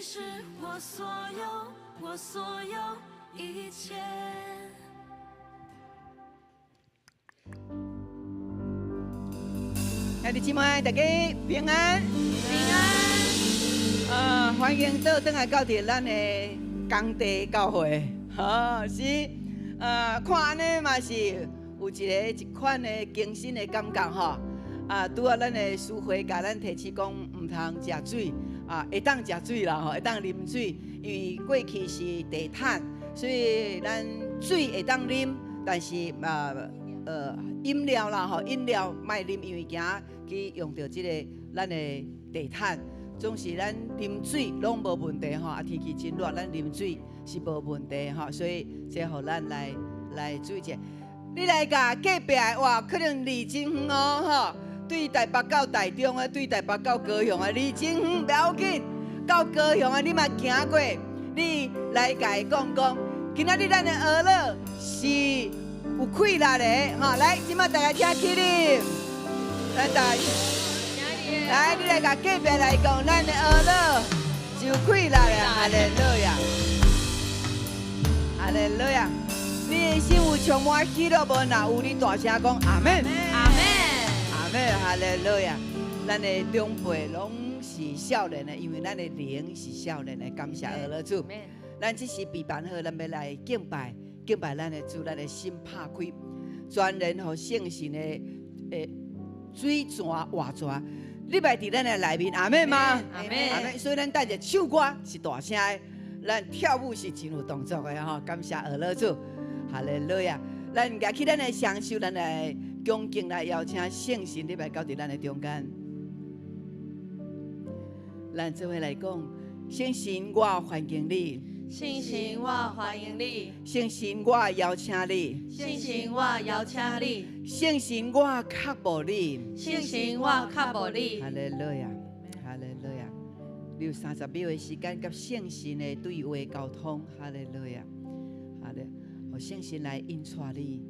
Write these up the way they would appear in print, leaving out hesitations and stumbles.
是我所有，我所有一切。兄弟姊妹，大家平安，平安。欢迎倒转来到咱的工地教会。是，看安尼嘛是有一款的精神的感觉吼。拄啊，咱的师会甲咱提醒讲，唔通食水，会当食水啦吼，会当啉水，因为过去是地毯，所以咱水会当啉，但是饮料啦吼，饮料莫啉，因为惊去用到即个咱的地毯。总是咱啉水拢无问题吼，天气真热，咱啉水是无问题吼，所以这互咱来注意者。你来甲隔壁的话，可能离真远哦吼，对台北到台中啊，对台北到高雄啊，离真远不要紧，到高雄啊，你嘛行过，你来甲伊讲讲，今仔日咱的娱乐是有气力的吼，来，即马大家听起哩，来大家。来，你来甲隔壁来讲，咱的娱乐就气来了，哈利路亚，哈利路亚。你的心有充满喜乐无？若有，你大声讲阿门，阿门，阿门，哈利路亚。咱的长辈拢是少年的，因为咱的灵是少年的，感谢俄罗主。咱这时备办好，咱要来敬拜，敬拜咱的主，咱的心拍开，专人和圣神的水泉活泉。你摆伫咱的内面，阿妹吗？阿妹，阿妹。所以咱带着唱歌是大声的，咱跳舞是真有动作的吼。感谢俄罗主，哈利路亚。咱举起咱的双手，咱来恭敬来邀请圣神，你摆到伫咱的中间。咱做伙来讲，圣神，我欢迎你。圣神，我欢迎你。圣神，我邀请你。圣神，我邀请你。圣神，我靠无你。圣神，我靠无你。哈利路亚，哈利路亚。你有30秒的时间，甲圣神的对话沟通。哈利路亚，哈利，让圣神来引带你，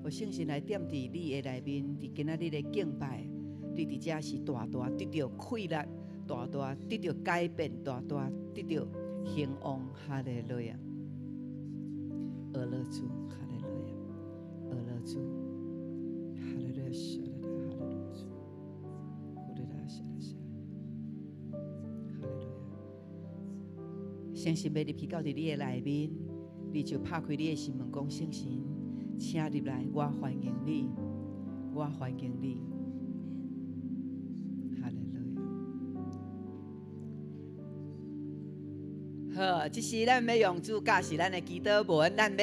让圣神来点伫你的内面，伫今仔日的敬拜，你伫遮是大大得到气力，大大得到改变，大大得到兴旺。哈利路亚，俄勒主，哈利路亚，俄勒主，哈利路亚，哈利路亚。圣神要入去到伫你的内面，你就拍开你的心门，讲圣神，请入来，我欢迎你，我欢迎你。哈利路亚。好，这时咱要用主教是咱的祈祷文，咱要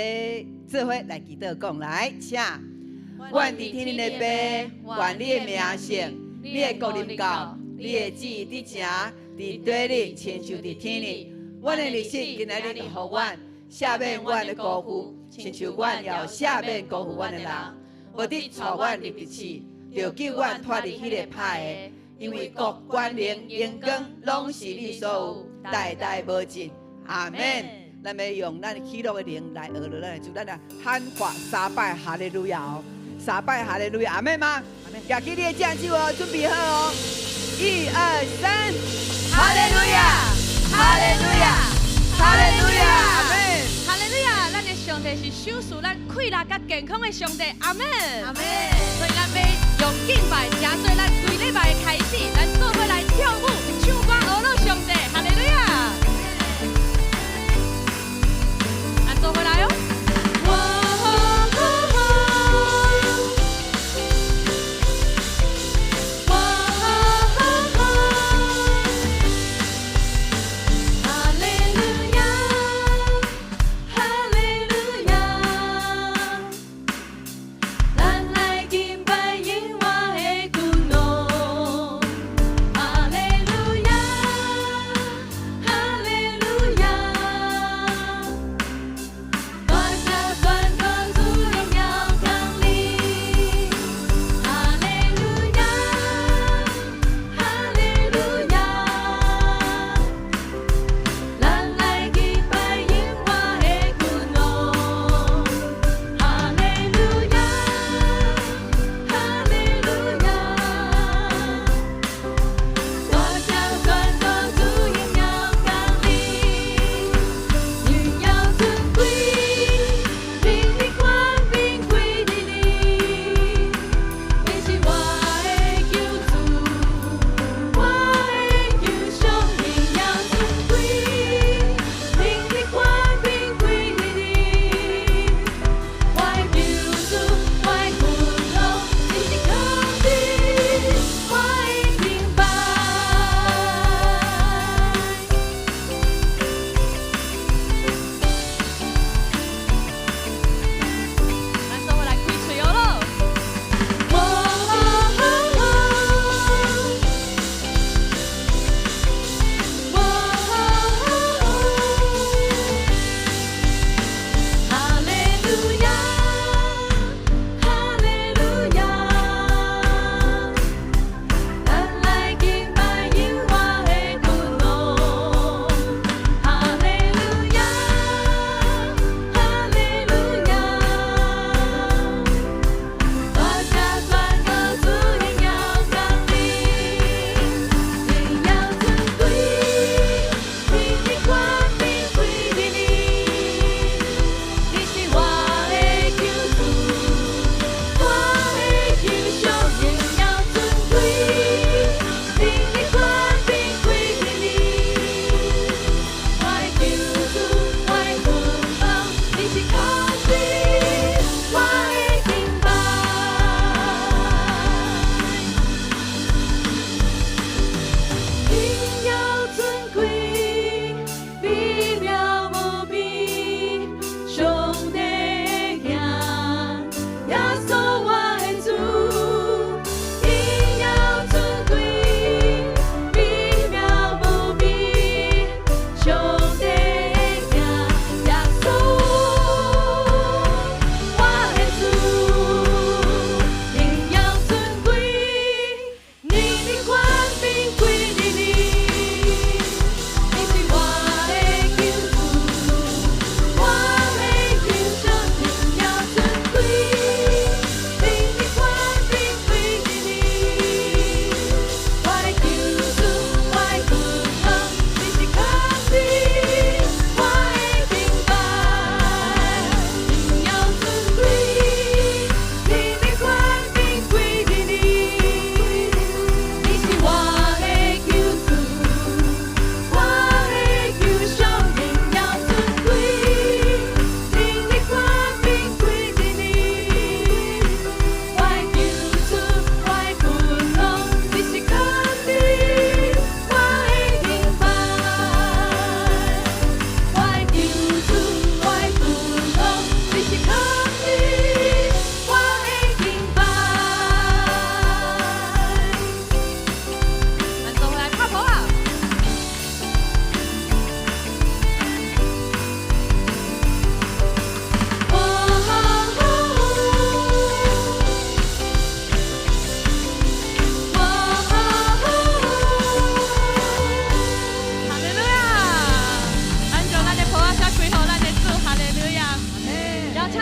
做伙来祈祷讲来，请。愿伫天的父，愿你的名圣，你的国临到，你的旨意伫城，伫地里，亲像伫天里。阮的日子今仔日予阮，赦免阮的辜负，亲像阮也有赦免辜负阮的人。无伫带阮入地市，就救阮脱离迄个歹的。因为国、权、能、荣光，拢是你所有，代代无尽。阿门。咱要用咱喜乐的灵来学了咱的主，咱来喊发3摆哈利路亚哦，3摆哈利路亚，阿门吗？阿门。举起你的掌手哦，准备好哦，1、2、3，哈利路亚。哈利路亚，哈利路亚，阿门，哈利路亚！咱的上帝是守护咱快乐甲健康的上帝，阿门，阿门。所以咱要用敬拜，加做咱对礼拜的开始，咱做伙来跳舞、唱歌、学乐上帝，哈利路亚！咱做伙来哦。哈利路亚。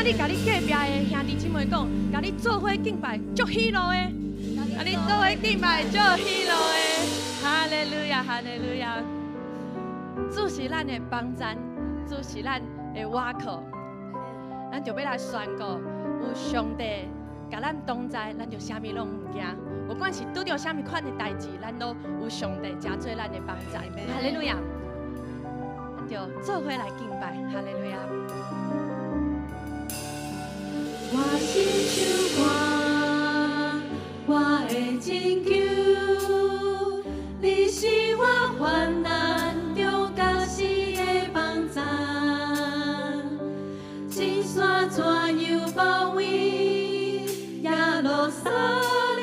你甲你隔壁的兄弟姊妹讲，甲你做伙敬拜，足喜乐的，甲你做伙敬拜，足喜乐的。哈利路亚，哈利路亚。主是咱的帮站，主是咱的倚靠，咱就要来宣告，有上帝甲咱同在，咱就啥物拢唔惊。不管是拄到啥物款的代志，咱都有上帝加做咱的帮站。哈利路亚，咱就做伙来敬拜。哈利路亚。我心像歌，我的拯救，你是我患难中甲死的帮站，金山怎样包围耶路撒冷，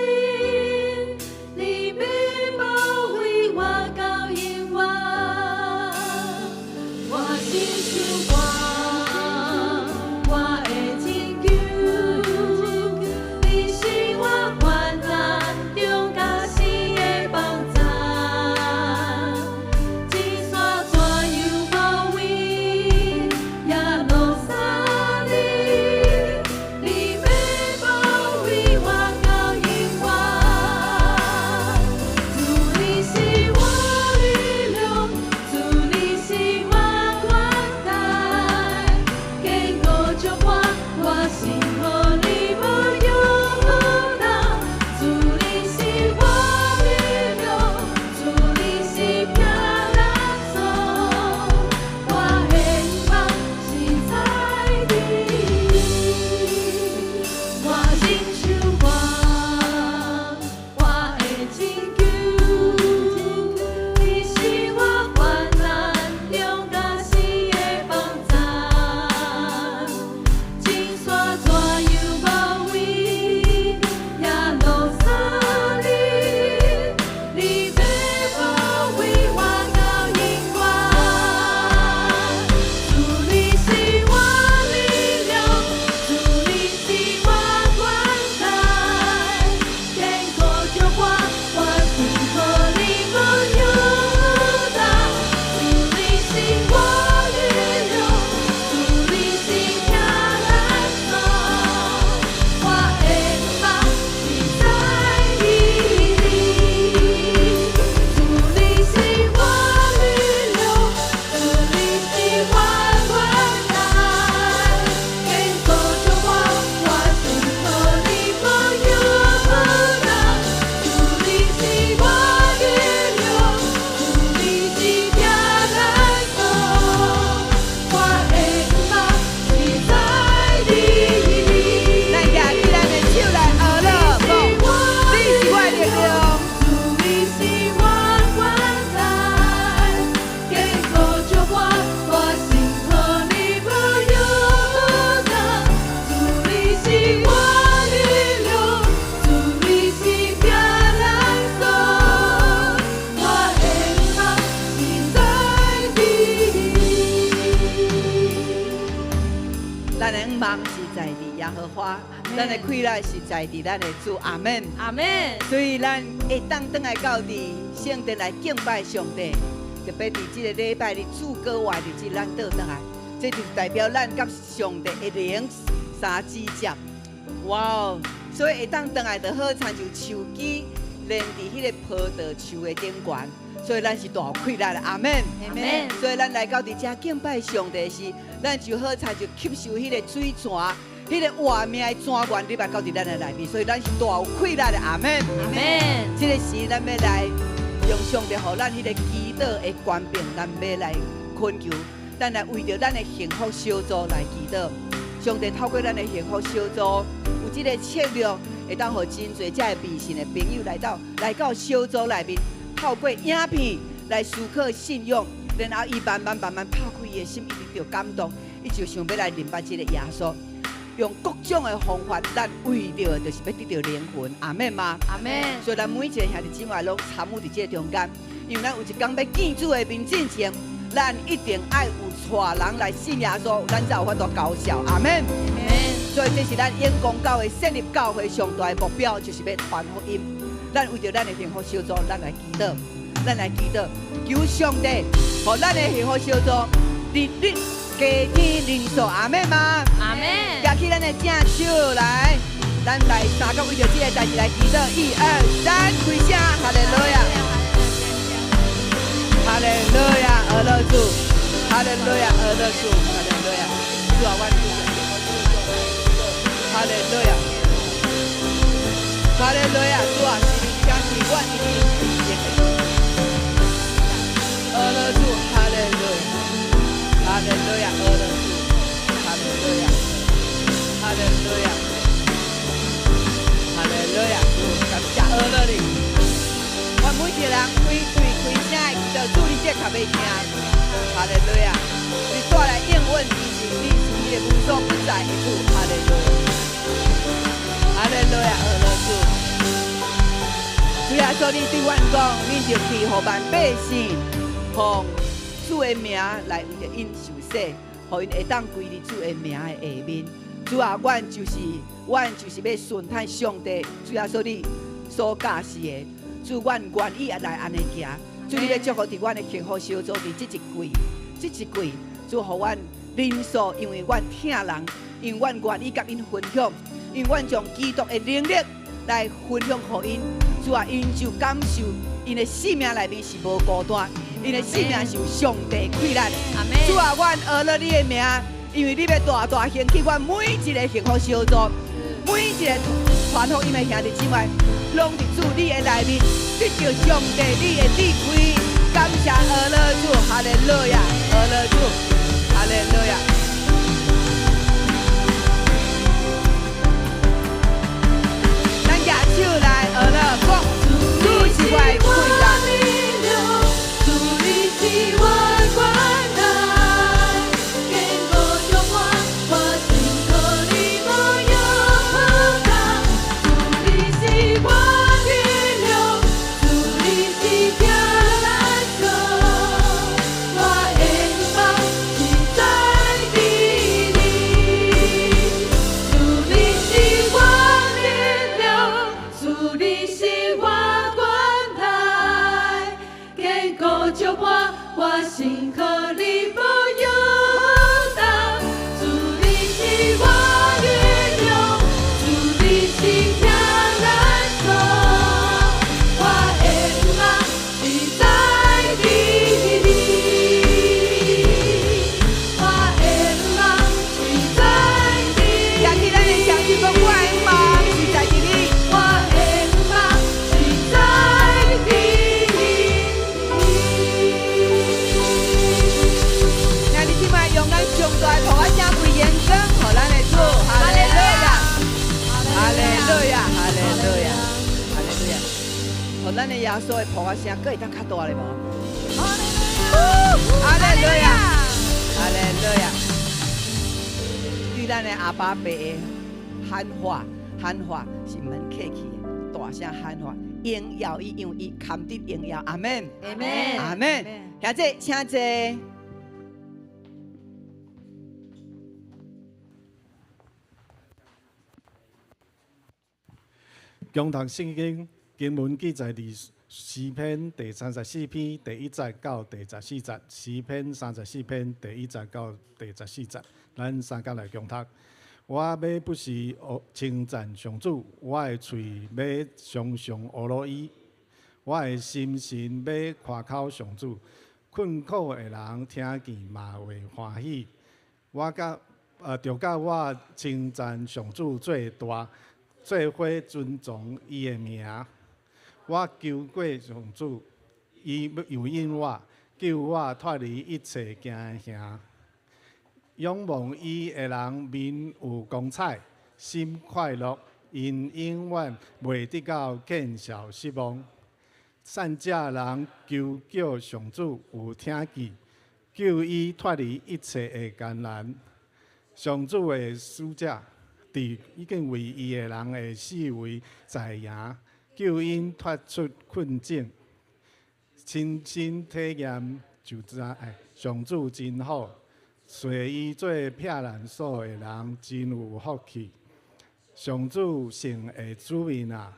你要保卫我到永远。我心像歌，我的拯救，你是我患难中甲死的帮站，金山怎样包围耶路撒冷，你要保卫我到永远。主你是我力量，主你是我宽大，坚固着我心和你无忧难。主你是我力量，主你是平安锁，我希望是在你。我心像歌，我的拯救，你是我患难中甲死的帮站，金山怎样包围耶路撒冷，你要保卫我到永远。主你是我力量，主你是我宽大，坚固着我心和你无忧难。主你是我力量，主你是平安锁，我希望是在你里。主你是我力量，主你是我宽大，坚固着我心和你无忧难。主你是我力量，主你是平安锁，我希望是在你里。咱举起咱的手来学了，讲，你是我的力量。主你是我宽大，坚固着我心和你无忧难。主你是我力量，主你是平安锁，我希望是在你。咱的望是在地耶和华，咱的快乐是在地咱的主。阿门。阿门。所以咱会当倒来到伫圣殿来敬拜上帝，特别伫这个礼拜的主歌外日子，咱倒来，这就是代表咱甲上帝的灵三指接。哇哦！所以会当倒来就好，亲像树枝连伫迄个葡萄树的顶悬，所以咱是大快乐的。阿门。阿门。所以咱来到伫这敬拜上帝时，咱就好亲像吸收迄个水泉。迄个活命的泉源，你嘛到伫咱的内面，所以咱是大有快乐的。阿门。阿门。这个时，咱要来用上帝互咱迄个祈祷的权柄，咱要来恳求，咱来为着咱的幸福小组来祈祷。上帝透过咱的幸福小组，有这个策略，会当互真侪这迷信的朋友来到小组内面，透过影片来思考信仰，然后伊慢慢拍开伊的心，伊就感动，伊就想要来认捌这个耶稣。用各种的方法，咱为着就是要得到灵魂，阿门吗？阿门。所以咱每一个兄弟姊妹拢参与伫这中间，因为咱有一天要见主的面之前，咱一定爱有带人来信耶稣，咱才有法度高效，阿门。所以这是咱永光教会设立教会上大的目标，就是要传福音。咱为着咱的幸福小组，咱来祈祷，求上帝，互咱的幸福小组日日加添人数，阿妹吗？阿门。举起咱的正手来，咱来三个为着这个代志来祈祷，一二三，开声，哈利路亚，哈利路亚，俄勒主，哈利路亚，俄勒主，哈利路亚，主啊，我主，哈利路亚，哈利路亚，主啊，是你将是我一定俄勒主，哈利路亚，哈利路亚，俄勒主，哈利路亚，哈利路亚，哈利路亚，感谢俄勒你。我每一个人开嘴开声的祈祷，主你这较要听，哈利路亚，你带来应允，你是你的无所不在的主，哈利路亚，哈利路亚，俄勒主，主耶稣你对阮讲，你就去互万百姓。奉主的名来为着因受洗，互因会当归入主的名的下面。主啊，阮就是要顺太上帝主耶稣你所教示的。主，阮愿意来安尼行。主，你要祝福伫阮的幸福小组伫这一季，主，互阮人数，因为阮疼人，因阮愿意甲因分享，因阮将基督的能力来分享互因。主啊，因就感受因的性命内面是无孤单。因的性命是有上帝开咱的。主啊，阮学了你的名，因为你要大大兴起阮每一个幸福小组，每一个传福音的兄弟姊妹，拢伫主你的内面，得到上帝你的智慧。感谢学了主，哈利路亚，学了主，哈利路亚。咱举手来学了，讲主是我的贵人。是我关爱，经过中华，我心可你无有大。主你是我力量，主你是听咱说，我的希望是在你里。主你是我力量，主你是我关爱，经过中华。我心可你不游荡，主你是我力量，主你是听咱说，我的希望是在你里，我的希望是在你里。也是咱的上帝讲，我的希望是在你，我的希望是在你。用咱上大的我声为眼光，互咱的主，哈利路亚，哈利路亚，哈利路亚，哈利路亚，互咱的耶稣的我声，佫会当较大咧无？哈利路亚，哈利路亚，对咱的阿爸爸的喊话是门客气的，大声喊话，荣耀伊，因为伊堪得荣耀，阿门，阿门，阿门。现在请坐。共读圣经经文记载伫诗篇第34篇第1节到第14节，诗篇34篇第1节到第14节，咱三甲来共读。我要不时称赞上主，我的嘴要常常学罗伊，我的心神要夸口上主。困苦的人听见嘛会欢喜，就甲我称赞上主最大。做伙尊重伊的名，我求过上主，伊又应我，救我脱离一切惊吓。仰望伊的人面有光彩，心快乐，因永远袂得到见笑失望。善者人求叫上主有听见，救伊脱离一切的艰难。上主的使者。已经为伊个人的四围在赢，救因脱出困境，亲身体验就知上主真好，随伊做避难所的人真有福气。上主圣的子民啊，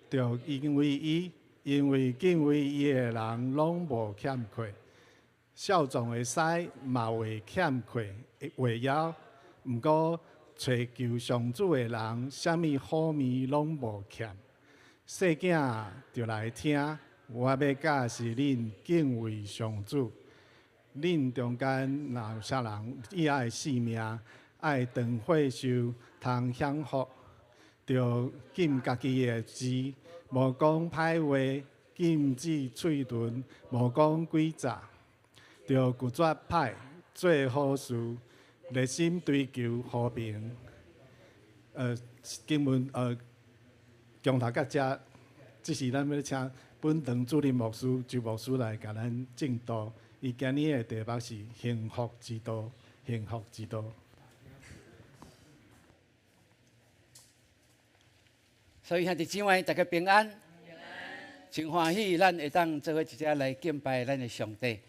就因为敬畏伊的人拢无欠缺。少壮会使，嘛会欠缺，会枵。毋过找求上主的人，啥物好物拢无欠。细囝就来听，我要教是恁敬畏上主。恁中间若有啥人伊爱性命，爱长岁寿，通享福，着禁家己的字，无讲歹话，禁止喙唇，无讲诡诈，着拒绝歹，做好事，热心追求和平。经文讲读到遮，这是咱要请本堂主任牧师周牧师来甲咱正道。伊今日的题目是幸福之道，幸福之道。所以兄弟姊妹，大家平安，真欢喜，咱会当做伙一只来敬拜咱的上帝。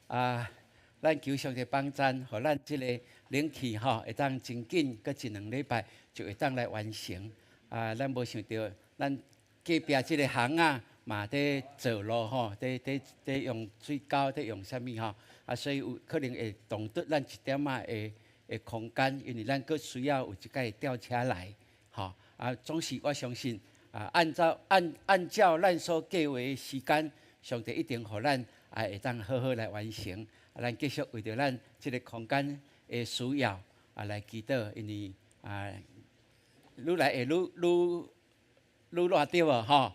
咱求上帝帮咱，互咱即个灵气吼，会当真紧，搁一2礼拜就会当来完成。咱无想到，咱隔壁即个行啊。嘛，伫做路吼，伫用水沟，伫用啥物吼？所以有可能会动得咱一点的空间，因为咱佫需要有一架吊车来，吼。总是我相信，按照咱所计划的时间，上帝一定互咱会当好好来完成。咱继续为着咱即个空间的需要来祈祷，因为愈来会愈热着啊，吼。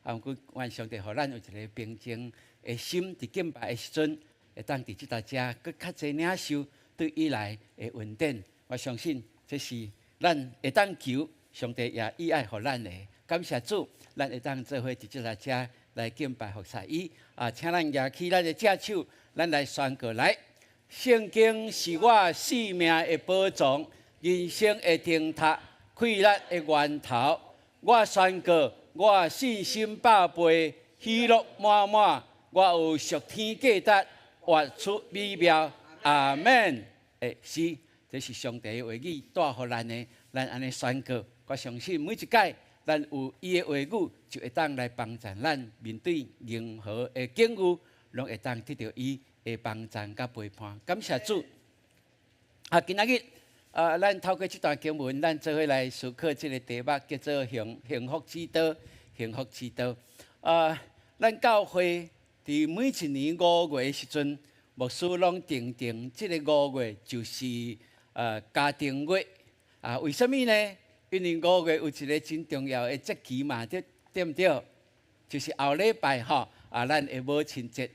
毋过，愿上帝互咱有一个平静的心，伫敬拜的时阵，会当伫即搭遮，佮较侪领受对伊来的恩典。我相信这是咱会当求，上帝也意爱互咱的。感谢主，咱会当做伙伫即搭遮来敬拜服侍伊。请咱举起咱的只手，咱来宣告来。圣经是我生命的宝藏，人生的灯塔，快乐的源头。我宣告。我信心百倍，喜乐满满，我有属天价值，活出美妙。阿门。是，这是上帝的话语带予咱的，咱安尼宣告。我相信每一届，咱有伊的话语，就会当来帮助咱面对任何的境遇，拢会当得到伊的帮助甲陪伴。感谢主。今仔日。咱透过这段经文，咱做伙来思考这个题目，叫做幸福之道。幸福之道。咱教会伫每一年5月的时阵，牧师拢定这个5月就是家庭月。为什么呢？因为5月有一个真重要的节期嘛，对不对？就是后礼拜吼，咱的母亲节。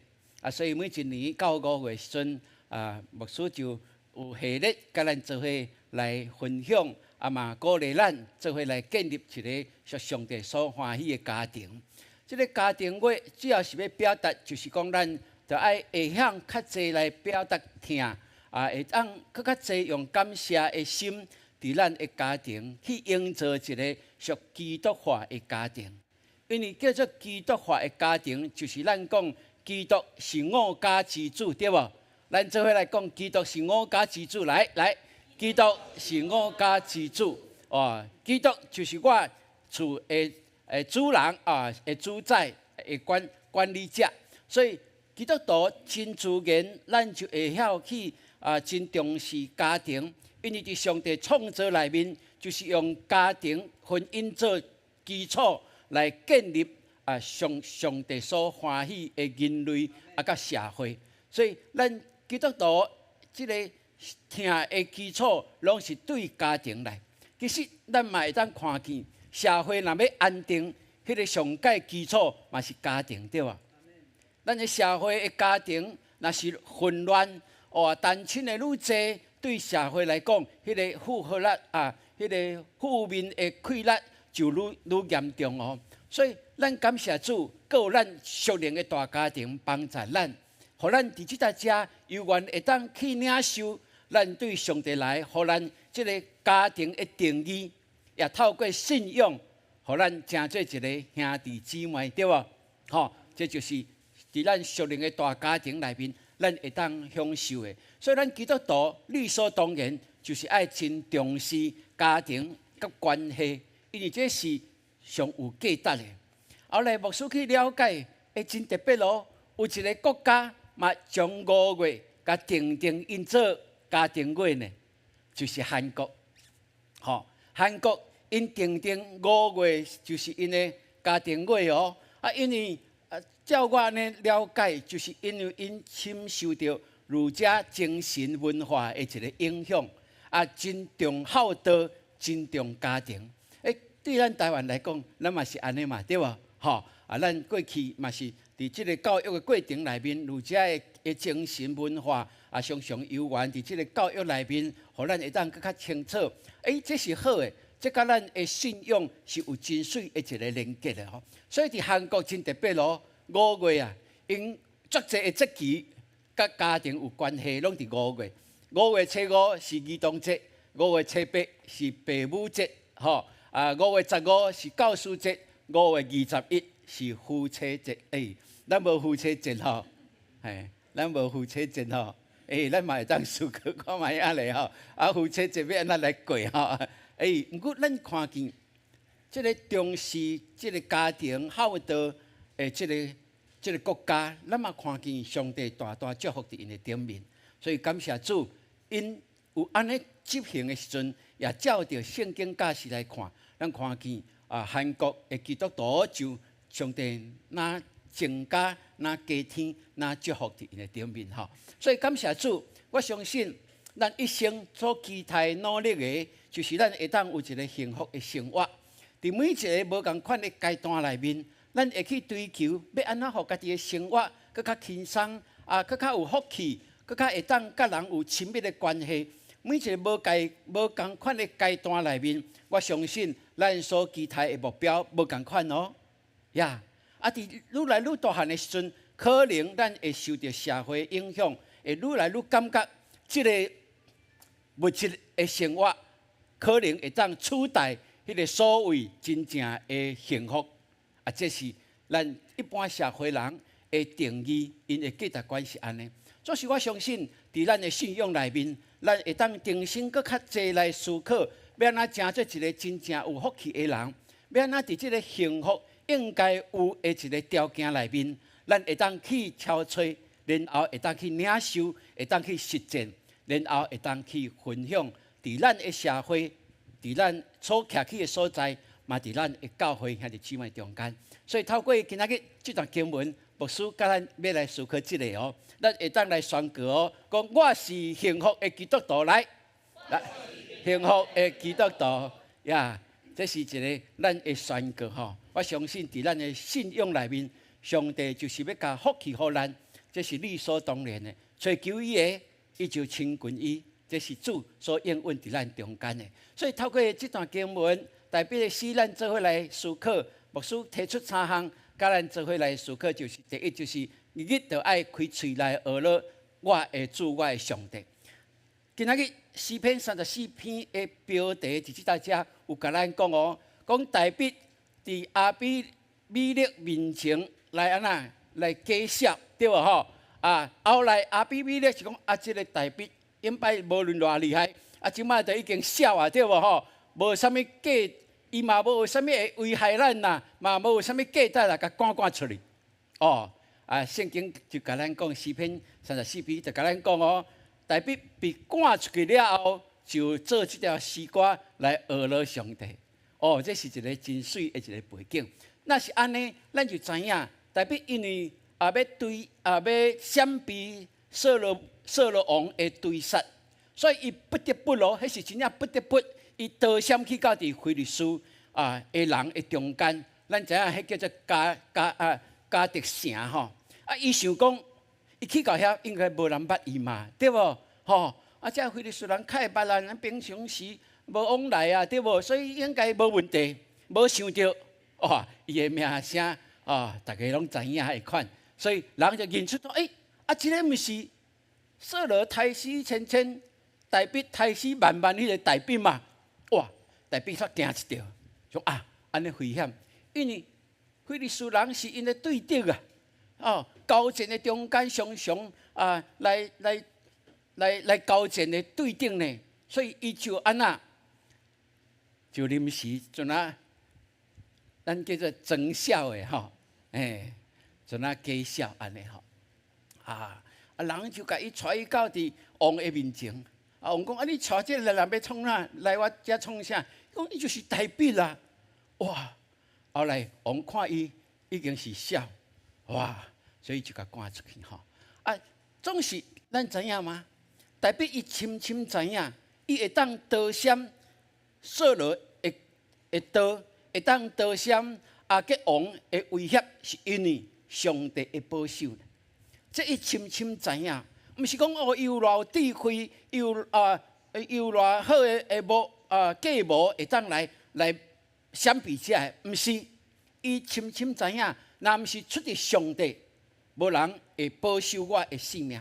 所以每一年到5月的时阵，牧师就有系列甲咱做伙来分享，嘛鼓励咱做伙来建立一个属上帝所欢喜的家庭。这个家庭月主要是要表达，就是讲咱就爱会晓较侪来表达听，会当更较侪用感谢的心，伫咱的家庭去营造一个属基督化的家庭。因为叫做基督化的家庭，就是咱讲基督是我家之主，对无？咱做伙来讲，基督是我家之主。来，基督是我家之主。基督就是我厝的主人的主宰的管理者。所以基督徒真自然，咱就会晓去真重视家庭，因为伫上帝创造内面，就是用家庭婚姻做基础来建立上帝所欢喜的人类甲社会。所以咱基督徒这个听的基础，拢是对家庭来。其实咱嘛会当看见，社会若要安定，迄个上界基础嘛是家庭，对吧？咱的社会的家庭若是混乱，单亲的愈多，对社会来讲，迄个负荷力迄个负面的溃烂就愈严重哦。所以咱感谢主，佮有咱属灵的大家庭帮助咱。互咱伫即搭遮，有缘会当去领受咱对上帝来，互咱即个家庭的定义，也透过信仰，互咱成做一个兄弟姊妹，对无？这就是伫咱属灵的大家庭内面，咱会当享受的。所以咱基督徒理所当然就是爱真重视家庭甲关系，因为这是上有价值的。后来牧师去了解，真特别咯，有一个国家。嘛将5月甲定因做家庭月呢，就是韩国。吼，韩国因定5月就是因的家庭月哦。因为照我呢了解，就是因为因深受到儒家精神文化的一个影响，真重孝道，真重家庭。对咱台湾来讲，咱嘛是安尼嘛，对无？吼，咱过去嘛是伫即个教育的过程内面，儒家的精神文化常常游玩伫即个教育内面，互咱会当更较清楚。这是好的，这甲咱的信仰是有真水的一个连结的吼。所以伫韩国真特别咯，5月因足侪的节期甲家庭有关系，拢伫5月。5月初5是儿童节，5月初8是父母节，吼。5月15是教师节，5月21是夫妻节。咱无夫妻节吼，咱无夫妻节吼，咱嘛会当思考看卖啊咧吼。夫妻节要安怎来过吼？毋过咱看见，即个重视即个家庭孝道的即个国家，咱嘛看见上帝大大祝福伫因的顶面。所以感谢主，因有安尼执行的时阵，也照着圣经假释来看。咱看见韩国的基督徒就上帝那增加、那加添、那祝福伫因的顶面吼。所以感谢主，我相信咱一生所期待努力的，就是咱会当有一个幸福的生活。伫每一个无共款的阶段内面，咱会去追求要安怎互家己的生活更较轻松，更较有福气，更较会当甲人有亲密的关系。每一个无共款的阶段内面，我相信咱所期待的目标无共款哦。伫愈来愈大汉的时阵，可能咱会受到社会影响，会愈来愈感觉即个物质的生活可能会当取代迄个所谓真正的幸福。这是咱一般社会人的定义，因的价值观是安尼。总是我相信，伫咱的信仰内面，咱会当定心搁较济来思考，要安怎成做一个真正有福气的人，要安怎伫即个幸福应该有的一个条件内面，咱会当去挑选，然后会当去领受，会当去实践，然后会当去分享，伫咱的社会，伫咱所徛起的所在，嘛伫咱的教会兄弟姊妹中间。所以透过今仔日这段经文，牧师甲咱要来思考即个哦。咱会当来宣告哦，讲我是幸福的基督徒来，幸福的基督徒这是一个咱的宣告吼。我相信伫咱的信仰内面，上帝就是要甲福气予咱，这是理所当然的。追求伊的，伊就亲近伊，这是主所应允伫咱中间的。所以透过这段经文，代表使咱做伙来思考。牧师提出3项，甲咱做伙来思考，就是第一，就是日就爱开嘴来学了我的主，我的上帝。今仔日诗篇34篇的标题，就是大家有甲咱讲哦，讲大卫伫亚比米勒面前来安那来假笑，对无吼？后来亚比米勒是讲这个大卫应该无论偌厉害，即摆就已经笑啊，对无吼？无啥物假，伊嘛无啥物会危害咱呐，嘛无啥物假带来甲赶出去。圣经就甲咱讲，诗篇34篇就甲咱讲哦，大卫被赶出去了后，就做这条诗歌来学了上帝。这是一个真水的一个背景。那是安尼，咱就知影，大卫因为要闪避扫罗王的追杀，所以伊不得不咯，迄是真正不得不，伊逃闪去到伫非利士的人的中间。咱知影迄叫做加特城吼。伊想讲，伊去到遐应该无人捌伊嘛，对无？这非利士人较会捌人，咱平常时无往来啊，对无？所以应该无问题，无想到伊的名声大家拢知影迄款，所以人就认出到，这个毋是扫罗杀死千千，大卫杀死万万迄个大兵嘛？大卫煞惊一跳，说安尼危险，因为非利士人是因的对敌啊，交战的中间常常来交战的对敌呢，所以伊就安那就临时就咱叫做装笑的就假笑安尼吼。人就甲伊带伊到伫王的面前。王讲：你带这个人要创哪？来我遮创啥？讲伊就是大笔啦。哇！后来王看伊已经是笑，哇！所以就甲赶出去吼。总是咱知影吗？大笔伊深深知影，伊会当得闪扫罗的刀，会当得闪个王的威胁，是因为上帝的保守。这伊深深知影，毋是讲伊有偌有智慧，有偌好的计谋会当来闪避遮的，毋是。伊深深知影，若毋是出自上帝，无人会保守我的性命，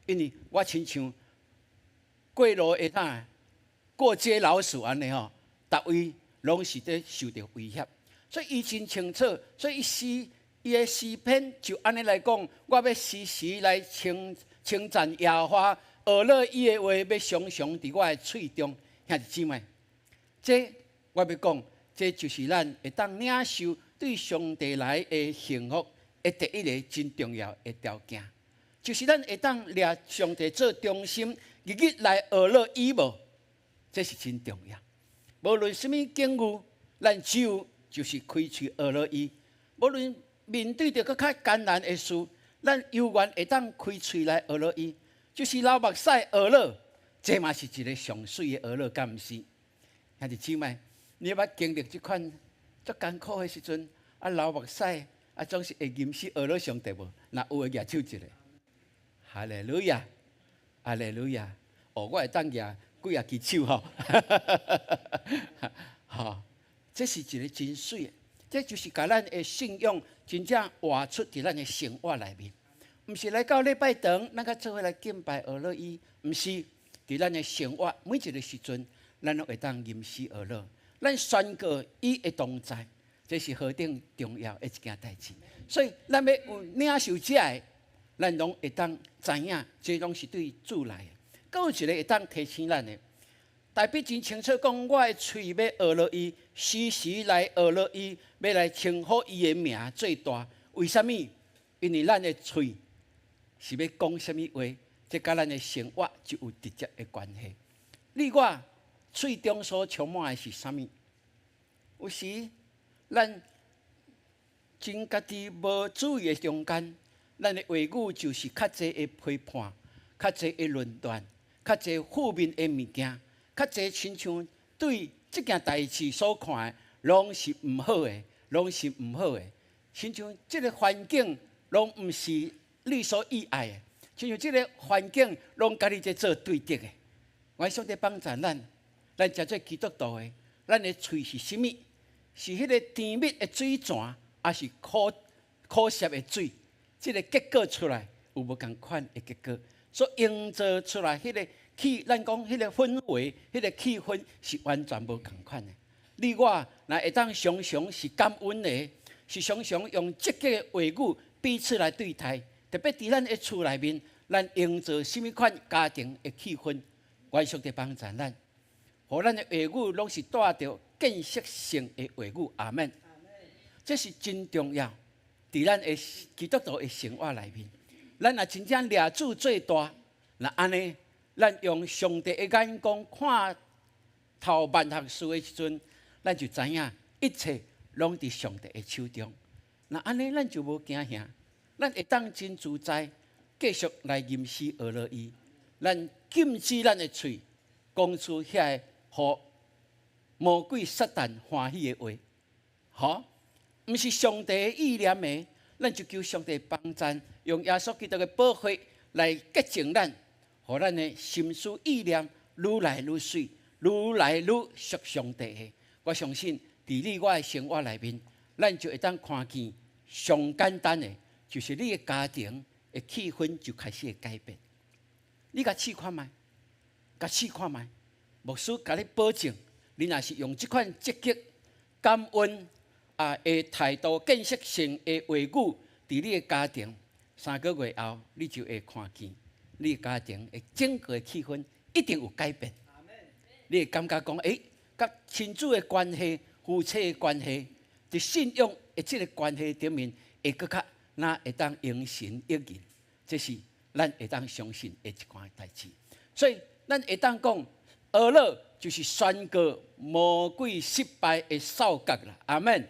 因为我亲像过路会当过街老鼠安尼吼，逐位拢是在受到威胁，所以伊真清楚，所以伊的诗篇就安尼来讲，我要时时来称赞耶和华，学了伊的话，要常常伫我的喙中。兄弟姊妹，这我要讲，这就是咱会当领受对上帝来的幸福的第一个真重要的条件，就是咱会当掠上帝做中心，日日来学了伊无，这是真重要。无论什么境遇，咱只有就是开喙学了伊。无论面对着较艰难的事，咱犹原会当开喙来学了伊。就是流目屎学了，这嘛是一个上水的学了，敢毋是？兄弟姊妹，你捌经历这款足艰苦的时阵，流目屎总是会吟诗学了上帝无？若有的举手一个，哈利路亚，哈利路亚！我会当举几啊支手吼，吼，这是一个真水的，这就是把咱的信仰真正活出伫咱的生活内面。毋是来到礼拜堂，咱甲做伙来敬拜学了伊，毋是伫咱的生活每一个时阵，咱都会当吟诗学了。咱宣告伊的同在，这是何等重要的一件代志。所以咱要有领受这个，咱拢会当知影，这拢是对主来的。搁有一个会当提醒咱的，大笔真清楚讲，我的喙要学了伊，时时来学了伊，要来称呼伊的名最大。为什么？因为咱的喙是要讲什么话，这甲咱的生活就有直接的关系。你我喙中所充满的是啥物？有时咱真家己无注意的中间，咱的话语就是较济的批判，较济的论断，较济负面的物件，较济亲像对这件代志所看的，拢是毋好的，拢是毋好的。亲像这个环境，拢毋是你所意爱的，亲像这个环境，拢甲你在做对敌的。我上帝帮助咱真做基督徒的，咱的喙是什么？是迄个甜蜜的水泉，还是苦涩的水？这个结果出来有无同款的结果？所营造出来迄个咱讲迄个氛围、迄个气氛是完全无同款的。你我若会当常常是感恩的，是常常用积极的话语彼此来对待，特别伫咱的厝内面，咱营造什么款家庭的气氛？愿上帝帮助咱，互咱的话语拢是带着建设性的话语。阿门。这是真重要，伫咱的基督徒的生活内面，咱若真正掠主最大，那安尼，咱用上帝的眼光看透万学事的时阵，咱就知影一切拢伫上帝的手中。那安尼，咱就无惊吓，咱会当真自在，继续来吟诗学了伊。咱禁止咱的喙讲出遐个互魔鬼撒旦欢喜的话，吼，毋是上帝的意念的，咱就求上帝帮助，用耶稣基督的宝血来洁净咱，互咱的心思意念愈来愈水，愈来愈属上帝的。我相信伫你我的生活内面，咱就会当看见上简单的，就是你的家庭的气氛就开始会改变。你甲试看卖，甲试看卖，牧师甲你保证，你若是用这款积极、感恩的态度、建设性的话语，伫你的家庭3个月后，你就会看见你的家庭的整个的气氛一定有改变。你会感觉讲，甲亲子的关系、夫妻的关系，伫信仰的这个关系顶面，会更较会当迎神益人。这是咱会当相信的一件代志。所以咱会当讲，俄勒就是宣告魔鬼失败的扫角啦。阿门。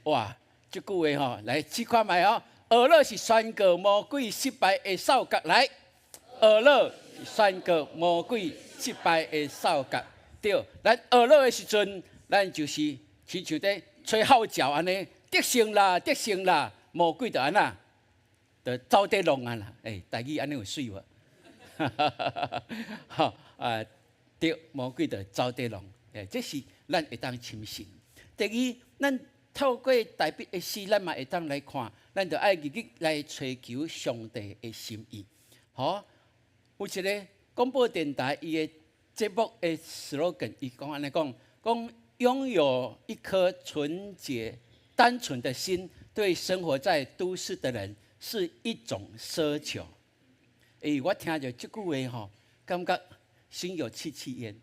哇，这句话吼，来试看卖哦。俄勒是宣告魔鬼失败的扫角，来，俄勒是宣告魔鬼失败的扫角。对，咱俄勒的时阵，咱就是亲像在吹号角安尼，得胜啦，得胜啦，魔鬼就安那，就走地龙啊啦。台语安尼有水无？好对，魔鬼就走地龙。这是咱会当深信。第二，咱透过大笔的诗，咱嘛会当来看，咱就爱日日来追求上帝的心意。好，有一个广播电台伊的节目的 slogan， 伊讲安尼讲拥有一颗纯洁、单纯的心，对生活在都市的人是一种奢求。我听着这句话吼，感觉心有戚戚焉。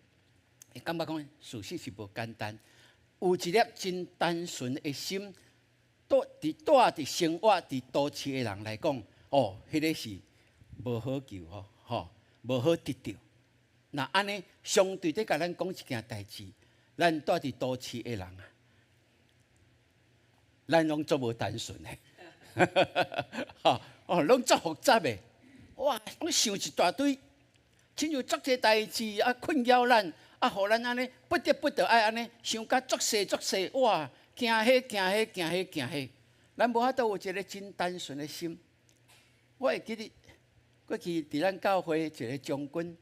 感觉讲事实是无简单，有一粒真单纯的心，住伫生活伫都市的人来讲，迄个是无好求无好得到。那安尼相对地甲咱讲一件代志，咱住伫都市的人啊，咱拢做无单纯的，拢做复杂的，哇，拢想一大堆，亲像足侪代志困扰咱。互咱安尼不得爱安尼想甲足细，哇，行迄，咱无法度有一个真单纯的心。我会记得过去伫咱教会一个将军，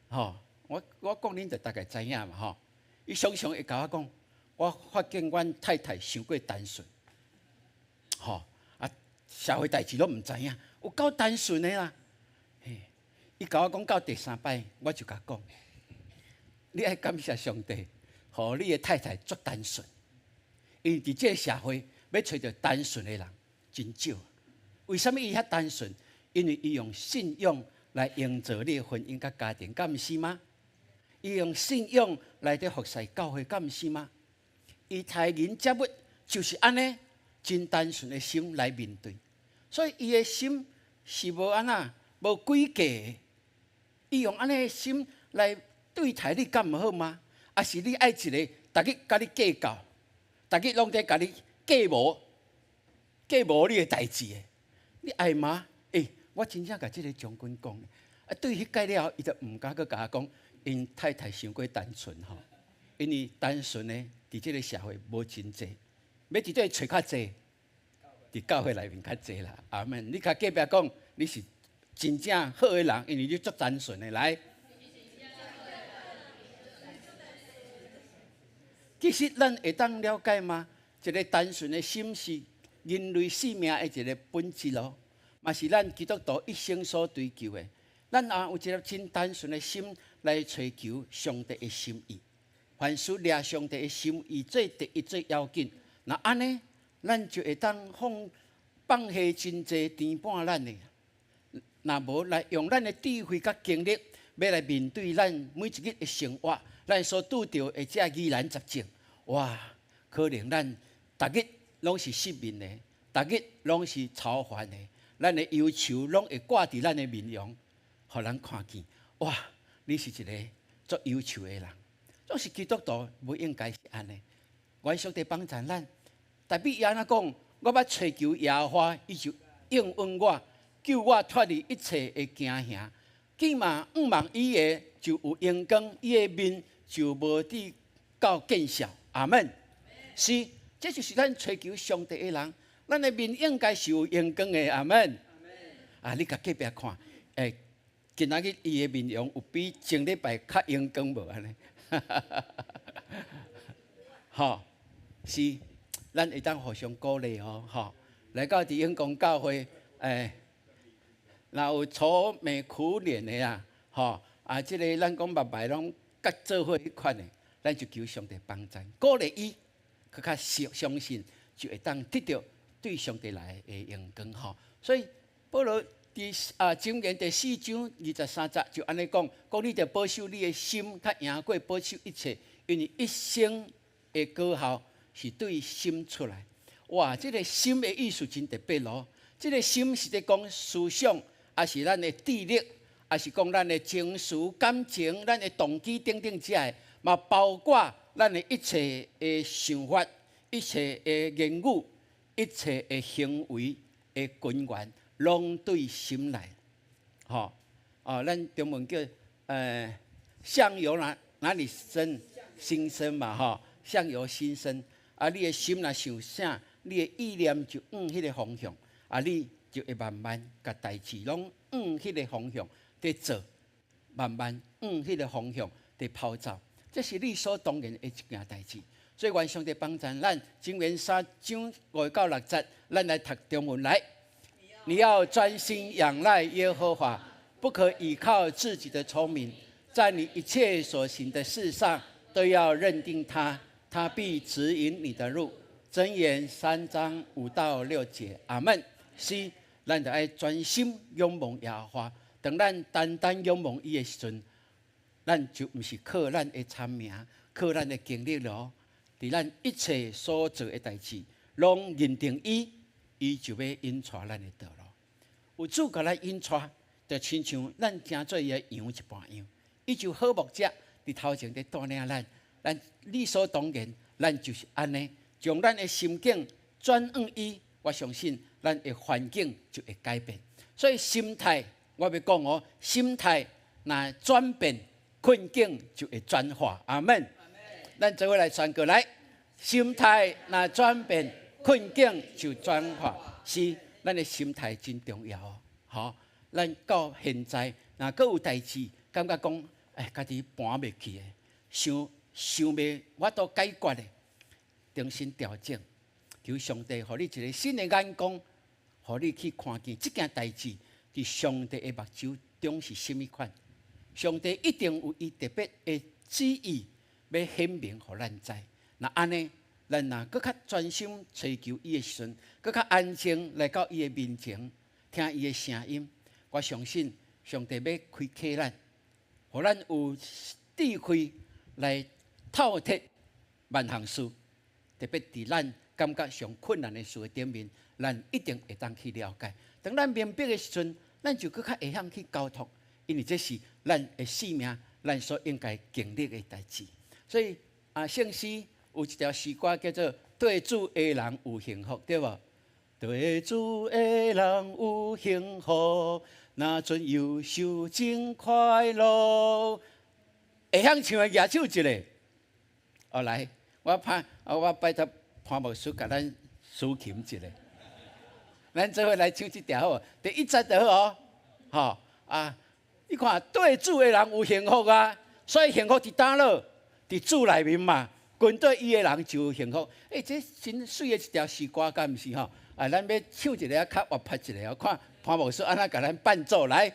我讲恁就大概知影嘛，伊常常会甲我讲，我发现阮太太伤过单纯，社会代志拢毋知影，有够单纯的啦。伊甲我讲到第3摆，我就甲讲。你爱感谢上帝，互你的太太足单纯。因为伫这个社会要找到单纯的人真少。为什么伊遐单纯？因为伊用信仰来营造你的婚姻甲家庭，敢毋是吗？伊用信仰来伫服侍教会，敢毋是吗？伊待人接物就是安尼，真单纯的心来面对。所以伊的心是无安那无规格的。伊用安尼的心来。对待你敢毋好吗？还是你爱一个，逐日甲你计较，逐日拢在甲你计无你的代志的，你爱吗？我真正甲即个将军讲，对迄解了后，伊就毋敢佮甲我讲，因太太伤过单纯吼，因为单纯的伫即个社会无真济，要伫底找较济，伫教会内面较济啦。阿门！你甲隔壁讲，你是真正好的人，因为你足单纯的来。其实咱会当了解吗？一个单纯的心是人类生命的一个本质咯，嘛是咱基督徒一生所追求的。咱也有一粒真单纯的心来追求上帝的心意。凡事抓上帝的心意做第一最要紧。那安尼，咱就会当放下真济填满咱的。那无来用咱的智慧甲经历，要来面对咱每一日的生活。咱所拄到的这疑难杂症，哇，可能咱逐日拢是失眠的，逐日拢是操烦的，咱的忧愁拢会挂伫咱的面容，互人看见。哇，你是一个足忧愁的人，总是基督徒不应该是安尼。愿上帝帮助咱，代表伊安怎讲？我要追求耶和华，伊就应允我，救我脱离一切的惊吓。既嘛毋望伊的就有阳光，伊的面就无抵到见笑。阿门。是，这就是咱追求上帝的人，咱的面应该是有阳光的。阿门。你甲隔壁看，今仔日伊的面容有比前礼拜较阳光无安尼？是，咱会当互相鼓励来到伫永光教会，若有愁眉苦脸的即个咱讲目睭拢甲做伙迄款的，咱就求上帝帮助，鼓励伊，更较相信，就会当得到对上帝来的阳光所以保罗伫箴言第4章23节就安尼讲，你着保守你的心，较赢过保守一切，因为一生的果效是对心出来。哇，这个心的意思真特别咯。这个心是在讲思想，还是咱的智力，还是讲咱的情绪、感情、咱的动机等等这些，嘛包括咱的一切的想法、一切的言语、一切的行为的根源，拢对心来。吼、咱中文叫相由哪里生？心生嘛，吼，相由心生。啊，你的心若想啥，你的意念就往迄个方向，啊，你就会慢慢甲代志拢往迄个方向在做，慢慢往迄个方向在跑走。这是理所当然的一件代志。所以，愿上帝帮助咱，箴言3章5到6節，咱来讀中文来。你要专心仰赖耶和华，不可倚靠自己的聪明，在你一切所行的事上都要认定他，他必指引你的路。箴言3章5到6節，阿門。是，咱就要专心仰望耶和华。当咱单单仰望伊的时阵，咱就不是靠咱的聪明，靠咱的经历咯。伫咱一切所做的代志，拢认定伊，伊就要引带咱的道路。有主甲咱引带，就亲像咱行做伊的羊一般样。伊就好牧者伫头前伫带领咱，咱理所当然，咱就是安尼，将咱的心境转往伊。我相信咱的环境就会改变。所以心态，我要讲哦，心态若转变，困境就会转化。阿门。咱做伙来传过来，心态若转变，困境就转化。是，咱的心态真重要哦。好，咱到现在，若阁有代志，感觉讲，家己搬袂去的，想袂我都解决的，重新调整，求上帝，互你一个新的眼光，互你去看见这件代志，伫上帝的目睭中是甚么款？上帝一定有伊特别的旨意。要显明，互咱知。那安尼，咱若搁较专心追求伊的时阵，搁较安静来到伊的面前，听伊的声音。我相信上帝要开启咱，互咱有智慧来透彻万项事，特别伫咱感觉上困难的事的顶面，咱一定会当去了解。当咱明白的时阵，咱就搁较会晓去交托，因为这是咱的使命，咱所应该经历的代志。所以圣诗有一条诗歌叫做“对主的人有幸福”，对无？对主的人有幸福，那阵忧愁真快乐。会晓唱的举手一个。来，我拜托潘牧师甲咱抒琴一个。咱做伙来唱这条好，第一节就好哦。你看对主的人有幸福啊，所以幸福伫倒落？伫主内面嘛，跟对伊的人就有幸福。这真水的一条诗歌，敢毋是吼？咱要唱一个较活泼一个，看潘牧师安怎甲咱伴奏来。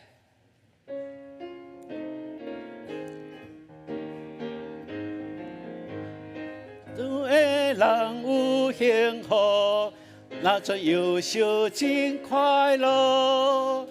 主的人有幸福，那阵忧愁真快乐，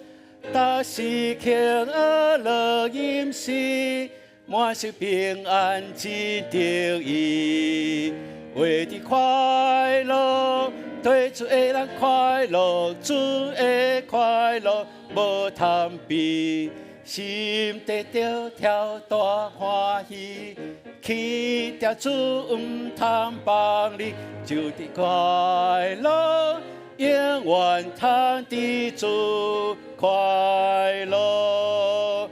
但是庆乐乐饮食。满是平安真得意，为的快乐，对主的人快乐，主的快乐无贪比，心得着跳大欢喜，去掉主唔贪帮你，就的快乐，永远通的主快乐。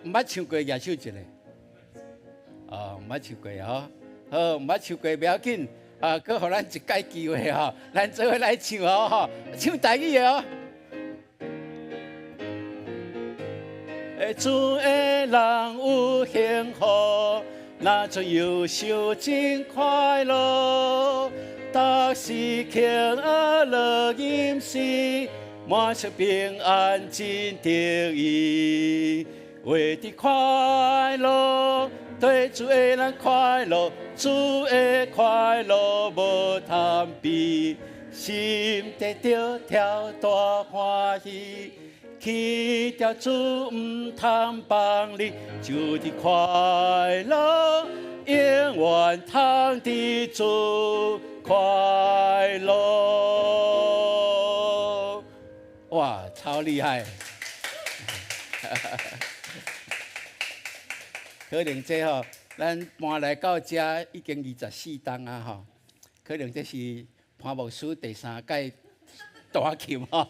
唔捌唱过，举手一个。唔捌唱过哦，好，唔捌唱过不要紧，搁互咱一届机会吼，咱做伙来唱哦，唱台语的哦。主的人有幸福，那阵忧愁真快乐，但是庆乐饮食，满是平安真得意，为的快乐。对主的人快乐，主的快乐无贪比，心得着跳大欢喜，去掉主唔贪帮你，就的快乐，永远通的主快乐。好厉害！可能这吼，咱搬来到这已经24档啊吼，可能这是潘牧师第3届大琴吼。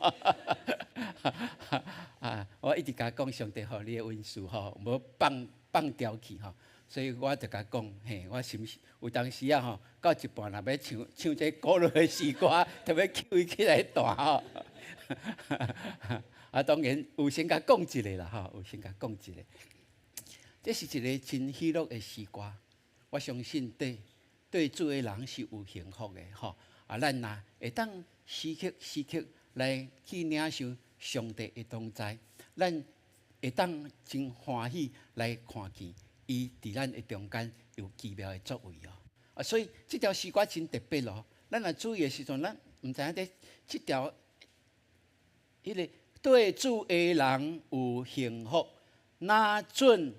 啊，我一直甲讲上帝互你的恩赐吼，无放掉去吼，所以我就甲讲，嘿，我是毋是有当时啊吼，到一半若要唱这古老的诗歌，特别抽伊起来弹吼。啊，当然有先甲讲一下啦吼，有先甲讲一下。这是一个真喜乐的诗歌，我相信对主的人是有幸福的吼。啊，咱若会当时刻来去领受上帝的同在，咱会当真欢喜来看见伊伫咱的中间有奇妙的作为哦。啊，所以这条诗歌真特别咯。咱若注意的时阵，咱毋知影这条，迄个对主的人有幸福，那准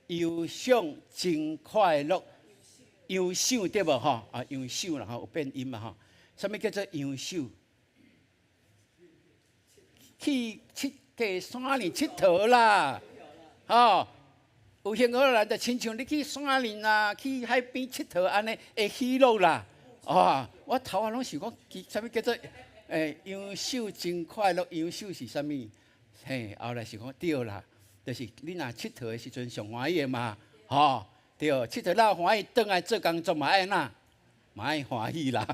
忧伤真快乐，忧伤对无吼？啊，忧伤啦吼，有变音嘛吼？什么叫做忧伤？去山林佚佗啦，吼！有幸福的人就亲像你去山林啦，去海边佚佗安尼会喜乐啦。哦，我头啊拢想讲，什么叫做忧伤真快乐？忧伤是啥物？嘿，后来是讲对啦。就是你若佚佗的时阵上欢喜的嘛，吼，对，佚佗了欢喜，转来做工作嘛爱哪，嘛爱欢喜啦，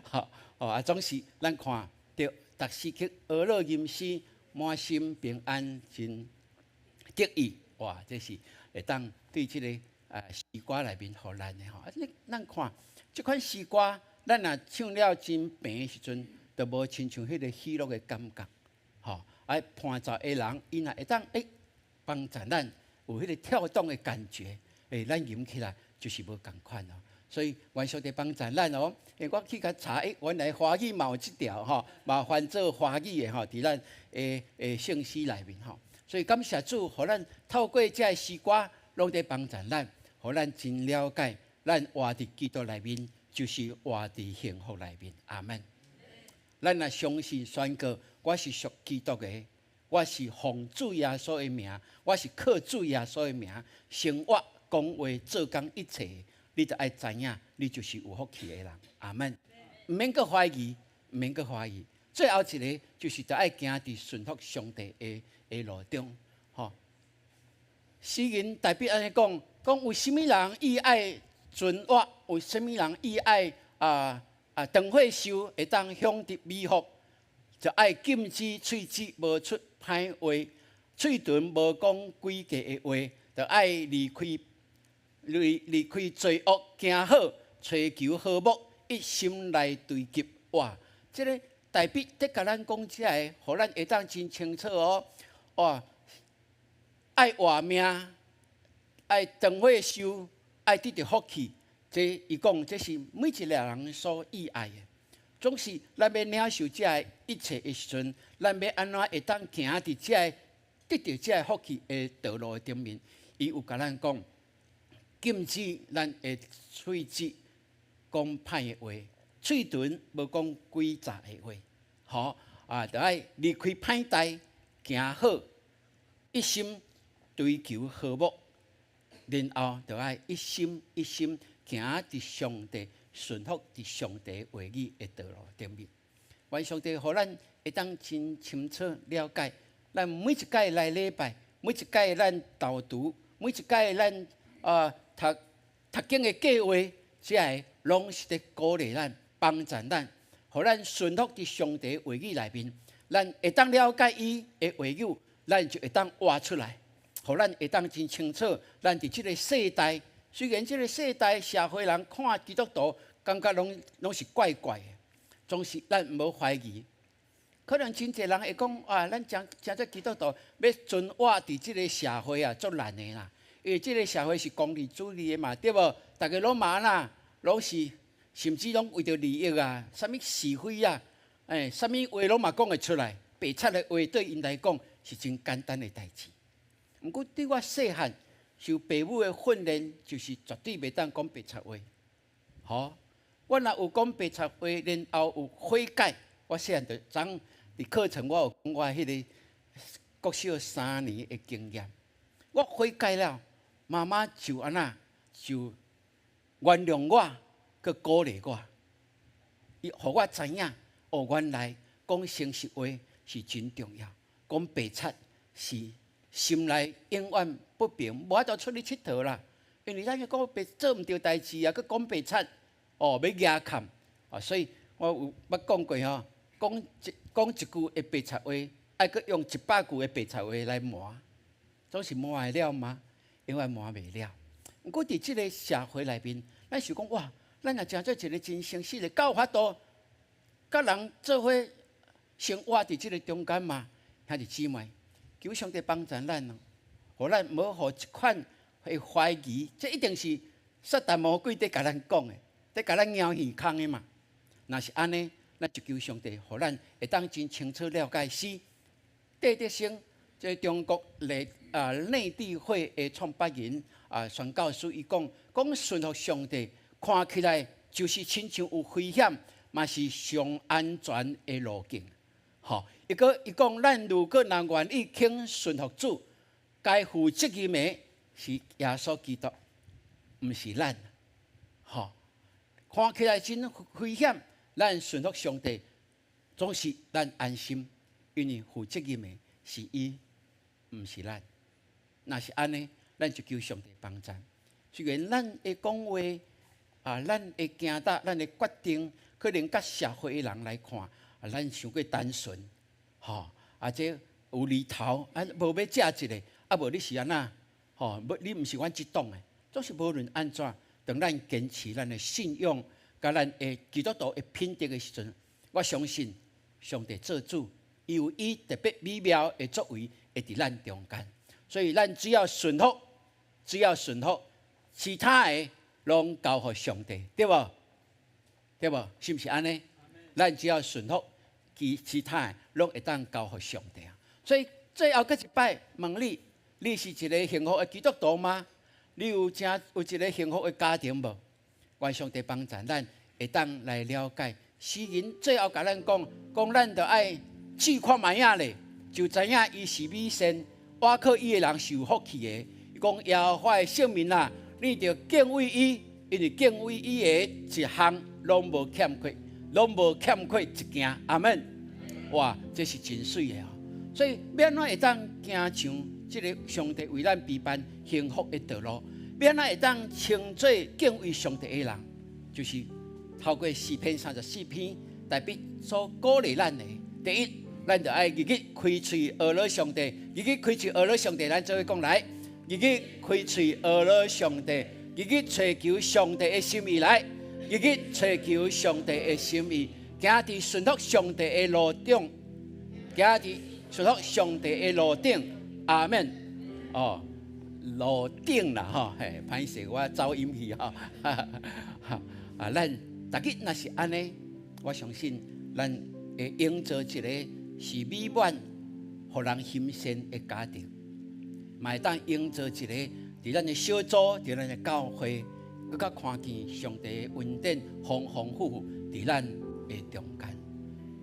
吼，啊，总是咱看着逐时刻娱乐吟诗，满心平安真得意，哇，这是会当对这个诗歌内面互咱的吼。啊，咱看这款诗歌，咱若唱了真平的时阵，就无亲像迄个喜乐的感觉，吼，啊，伴奏的人，伊若会当帮助咱有迄个跳动的感觉，咱吟起来就是无共款哦。所以愿上帝帮助咱哦。我去甲查，原来华语嘛有即条吼，嘛翻做华语的吼，伫咱圣诗内面吼。所以感谢主，互咱透过这诗歌，拢在帮助咱，互咱真了解，咱活伫基督内面，就是活伫幸福内面。阿门。咱若相信宣告，我是属基督的。我是奉主耶稣的名，我是靠主耶稣的名生活、讲话、做工一切，你就爱知影，你就是有福气的人。阿门。唔免阁怀疑，唔免阁怀疑。最后一个就是就爱行伫顺服上帝的路中，吼。诗人代表安尼讲，有什么人伊爱存活，有什么人伊爱长岁寿，会当享得美福。就爱禁止喙舌无出歹话，嘴唇无讲诡计的话，就爱离开罪恶，行好，追求和睦，一心来追求。哇！这个代笔得甲咱讲起来，互咱会当真清楚哦。哇！爱活命，爱长岁寿，爱得到福气，这伊讲这是每一个人所意爱的。总是咱要领受这一切的时阵，咱要安怎会当行伫这得到这福气的道路顶面？伊有甲咱讲，禁止咱的喙舌讲歹的话，嘴唇无讲诡诈的话，好就爱离开歹代，行好，一心追求和睦，然后就爱一心行伫上帝。顺服伫上帝话语的道路顶面，愿上帝互咱会当真清楚了解，咱每一届来礼拜，每一届咱导读，每一届咱读经的计划，这个拢是伫鼓励咱、帮助咱，互咱顺服伫上帝话语内面，咱会当了解伊的话语，咱就会当活出来，互咱会当真清楚，咱伫即个世代。虽然这个世代社会人看基督徒，感觉拢是怪怪的，总是咱无怀疑。可能真侪人会讲咱真做基督徒要存活伫这个社会啊，足难的啦。因为这个社会是功利主义的嘛，对无？大家拢嘛啦，拢是甚至拢为着利益啊，啥物是非啊，啥物话拢嘛讲会出来。白贼的话对因来讲是真简单的代志。毋过对我细汉。受父母的训练，就是绝对袂当讲白贼话。好，我若有讲白贼话，然后有悔改，我细汉就伫课程我有讲我迄个国小3年的经验。我悔改了，妈妈就安那就原谅我，佮鼓励我，伊互我知影，哦，原来讲诚实话是真重要，讲白贼是心内永远不平，无法度出去佚佗啦。因为咱讲白做毋对代志啊，佮讲白贼，哦，要压砍啊，所以我有捌讲过吼，讲一句的白贼话，爱佮用100句的白贼话来磨，总是磨会了吗？永远磨袂了。毋过伫即个社会内面，咱想讲哇，咱若真做一个真诚实的，够有法度，甲人做伙生活伫即个中间嘛，兄弟姊妹，求上帝帮助咱哦，互咱无互一款会怀疑，这一定是撒旦魔鬼在甲咱讲的，在甲咱摇耳空的嘛。若是安尼，咱就求上帝，互咱会当真清楚了解是戴德生，即中国内地会的创办人宣教师，伊讲顺服上帝，看起来就是亲像有危险，嘛是上安全的路径。吼，伊讲，咱如果若愿意肯顺服主，该负责任的是耶稣基督，毋是咱。吼，看起来真危险，咱顺服上帝，总是咱安心，因为负责任的是伊，毋是咱。若是安尼，咱就求上帝帮助。虽然咱的讲话咱的行答，咱的决定，可能甲社会的人来看，咱伤过单纯，吼，这有厘头，无要食一个，无你是安那，吼，你毋是阮即党的，总是无论安怎，当咱坚持咱的信仰，甲咱的基督徒的品德的时阵，我相信上帝做主，伊有伊特别美妙的作为，会伫咱中间。所以咱只要顺服，其他的拢交互上帝，对无？对无？是毋是安尼？咱只要顺服，其他的拢会当交互上帝啊。所以最后一摆问你，你是一个幸福的基督徒吗？你有一个幸福的家庭无？愿上帝帮助咱，会当来了解。诗人最后甲咱讲，咱着爱试看卖影咧，就知影伊是美善。倚靠伊的人是有福气的。伊讲耶和华的圣名啊，你着敬畏伊，因为敬畏伊的一项拢无欠缺一件。阿门。哇，这是真水的哦。所以要安怎会当行像这个上帝为咱备办幸福的道路？要安怎会当称做敬畏上帝的人？就是透过诗篇34篇，大笔所鼓励咱的。第一，咱就爱日日开嘴学了上帝，日日开嘴学了上帝，咱做伙讲来，日日开嘴学了上帝，日日追求上帝的心意来，日日追求上帝的心意，行伫顺服上帝的路中，行伫顺服上帝的路顶，阿门。哦，路顶啦，吼，嘿，歹势我走音去吼，咱大家若是安尼，我相信咱会营造一个是美满、互人欣赏的家庭，嘛会当营造一个伫咱的小组、伫咱的教会，更加看见上帝的恩典丰丰富富伫咱的中间。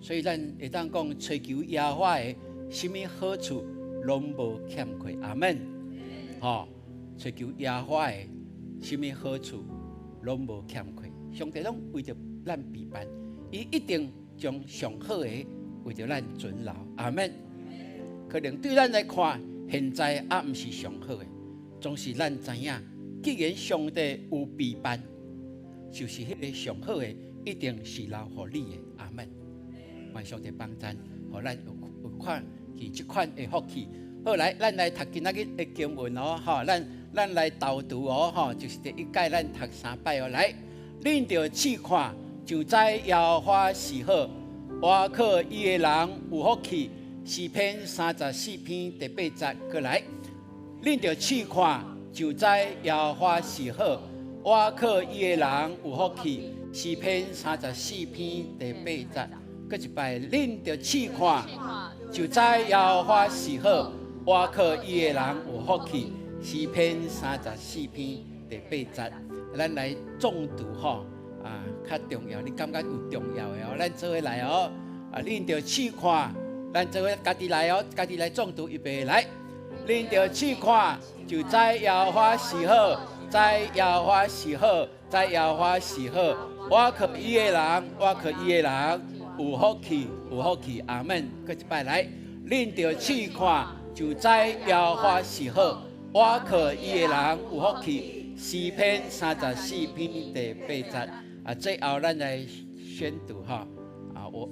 所以咱会当讲，追求耶和华的，什么好处拢无欠缺。阿门。吼，追求耶和华的，什么好处拢无欠缺。上帝拢为着咱备办，伊一定将上好的为着咱存留。阿门。可能对咱来看，现在毋是上好的，总是咱知影，既然上帝有备办，就是迄个上好的，一定是留互你的。阿门。愿上帝帮助，互咱有看见这款的福气。好，来，咱来读今仔日的经文哦，吼，咱来导读哦，吼，就是第一届咱读3摆哦，来，恁着试看，就知耶和华是好，倚靠伊的人有福气。诗篇34篇第8节，过来，恁着试看，就知耶和华是好，倚靠伊的人有福气。诗篇34篇第8节，搁一摆，恁着试看，就知耶和华是好。倚靠伊的人有福气，诗篇34篇第8节，咱来重读吼，较重要，你感觉有重要的哦，咱做伙来哦，恁着试看，咱做伙家己来哦，家己来诵读预备来。恁着试看，就知耶和华是好，知耶和华是好，知耶和华是好。我可伊的人，我可伊的人，有福气，有福气。阿门。搁一摆来，恁着试看，就知耶和华是好，我可伊的人，有福气。诗篇34篇第8节。最后咱来宣读哈。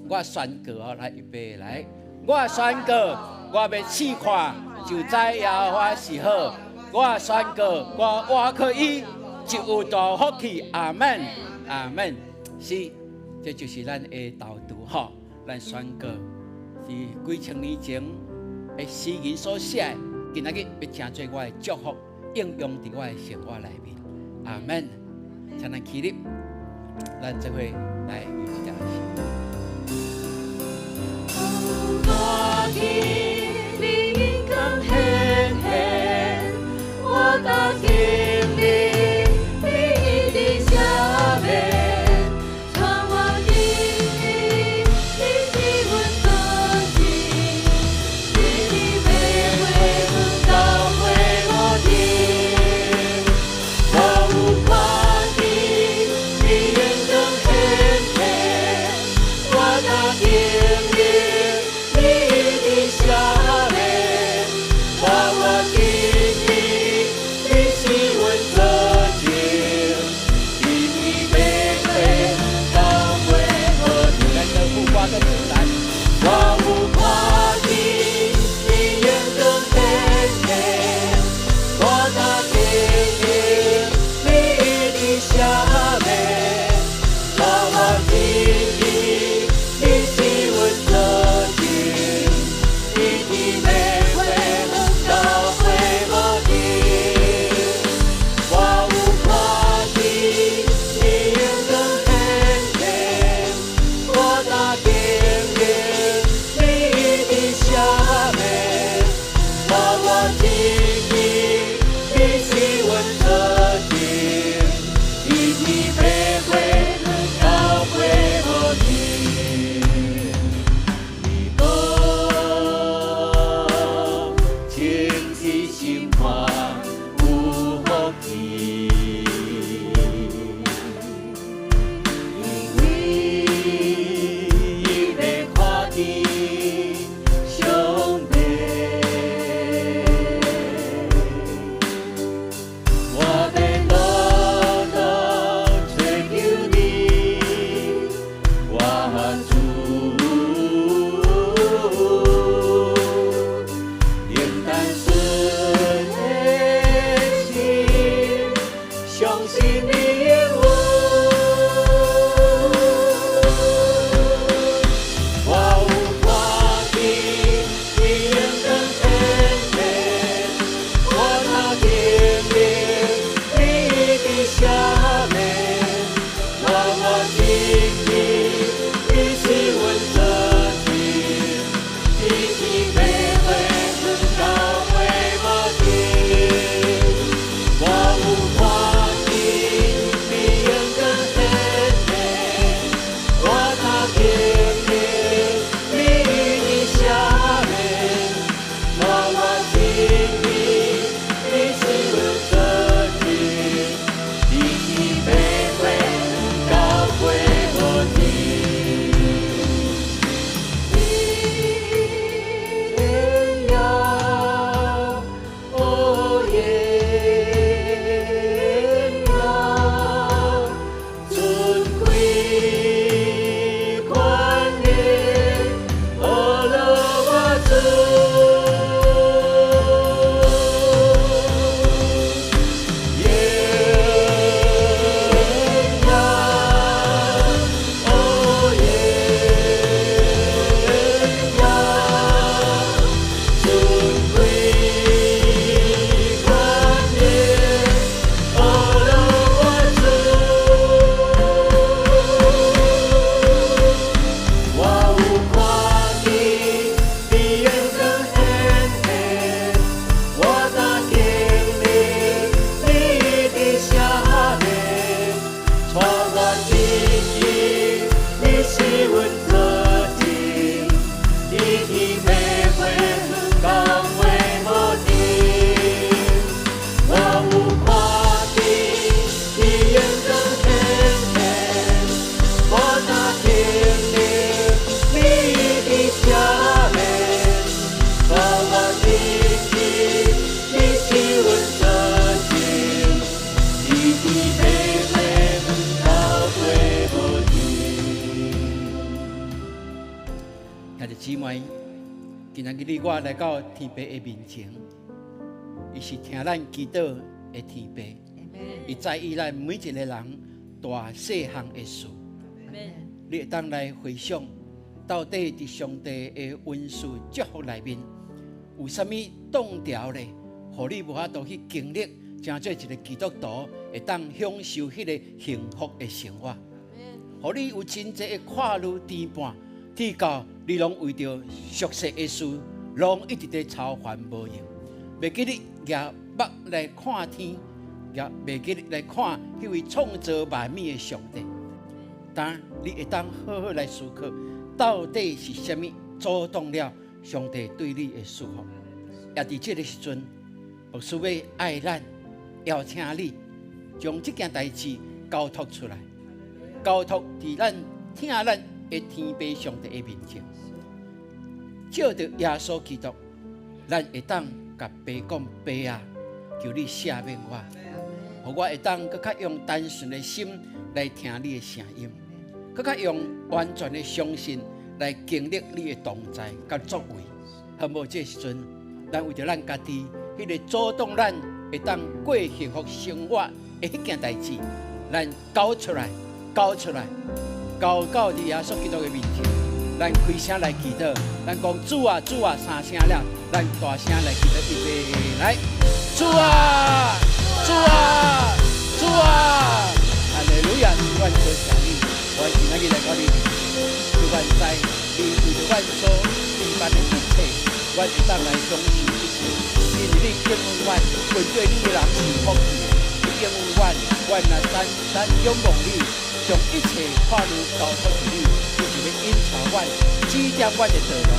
我宣告哦，来预备来。我宣告，我要试看，就知耶和华是好。我宣告，我可以就有大福气。阿门，阿门。是，这就是咱的导读哈。咱宣告是几千年前的诗人所写，今仔日要成做我的祝福，应用伫我的生活内面。阿门。请咱起立，咱这回来预备一下。我的灵更显现，我的经历你的下面，传我的你是我的心，你的玫瑰更高贵我的，我无夸的你灵更显现，我的经历。下面，把我的你，你是我的情，你的玫瑰高贵我的，咱的苦瓜跟苦难，我无夸的，你眼更显现，我的经历，你的下面，把我的你，你是我的情。你的玫瑰更高贵我的，我无夸的，你眼更显现，我的经历，你的下面，把我的你，你是我的情，你的玫瑰更高贵我的。心花有福气，因为伊要看见上帝，我要牢牢追求你，我主。姊妹，今仔日我来到天父的面前，伊是听咱祈祷的天父，伊在意咱每一个人大细项的事。你会当来回想，到底伫上帝的恩赐祝福内面，有啥物挡条咧，互你无法度去经历，成做一个基督徒会当享受迄个幸福的生活。互你有真济的跨入颠簸，直到你拢为着俗世的事，拢一直在操烦无用。袂记你也目来看天，也袂记你来看迄位创造万物的上帝。当然，你会当好好来思考，到底是啥物阻挡了上帝对你的祝福？也伫这个时阵，牧师要爱咱，邀请你将这件代志交托出来。交托伫咱听咱的天父上帝的面前，照着耶稣基督，咱会当甲爸讲：爸啊，求你赦免我，互我会当更较用单纯的心来听你的声音，更较用完全的相信来经历你的同在甲作为。好无？这时阵，咱为着咱家己迄个阻挡咱会当过幸福生活的迄件代志，咱交出来。交出来，交到伫耶稣基督的面前，咱开声来祈祷，咱讲主啊主啊三声了，咱大声来祈祷预备来，主啊主啊主啊，哈利路亚！愿多谢你，我今仔日来到你面前，就愿在你为着阮所举办的一切，阮会当来享受一切，因为你应允阮，面对你的人是福气的，你应允阮，阮若咱仰望你。将一切跨入交托于你，就是要引带阮，指点阮的道路，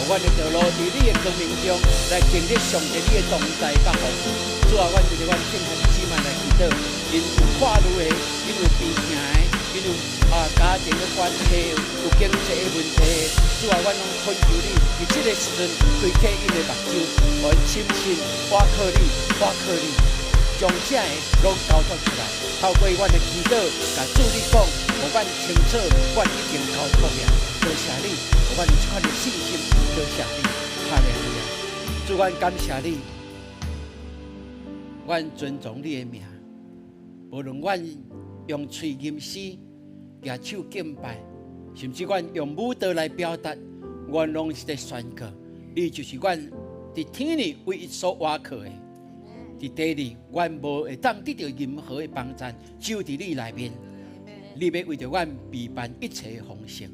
互阮的道路伫你的光明中来经历上帝你的同在甲福气。主啊，阮为着阮敬虔姊妹来祈祷，因有跨入的，因有病痛的，因有家庭的关系，有经济的问题。主啊，阮拢恳求你，伫这个时阵开启因的目睭，互因深信倚靠你，倚靠你。将这个拢交托出来，透过阮的祈祷，甲主你讲，互阮清楚，阮已经交托了。多谢你，互阮有这款的信心。多谢你，哈利路亚！主，阮感谢你，阮尊重你的名。无论阮用嘴吟诗，举手敬拜，甚至阮用舞蹈来表达，阮拢是在宣告，你就是阮伫天里唯一所倚靠的。伫地里，阮无会当得到任何的帮助，只有伫你内面。你要为着阮备办一切的丰盛，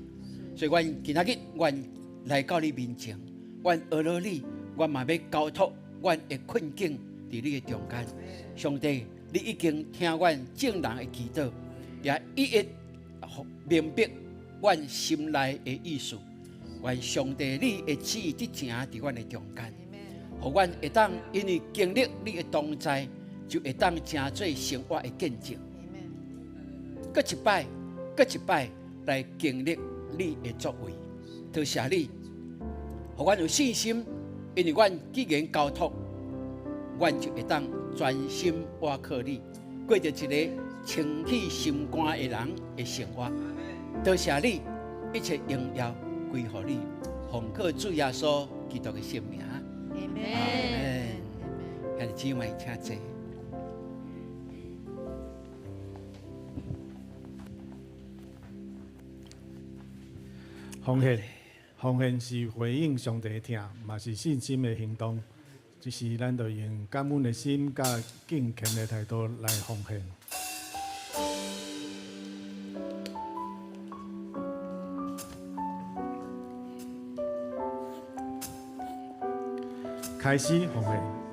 所以阮今仔日，阮来到你面前，阮学了你，阮嘛要交托阮的困境伫你的中间。上帝，你已经听阮正人的祈祷，也一一明白阮心内的意思。愿上帝你的旨意得成伫阮的中间。互阮会当因为经历你的同在，就会当成做生活的见证。搁一摆，搁一摆来经历你的作为。多谢你，互阮有信心，因为阮既然交托，阮就会当专心倚靠你，过着一个清起心肝的人的生活。多谢你，一切荣耀归乎你，奉靠主耶稣基督的圣名。阿门。兄弟姊妹，请坐。奉献是回应上帝的听，嘛是信心的行动。就是咱着用感恩的心、甲敬虔的态度来奉献。开始奉献。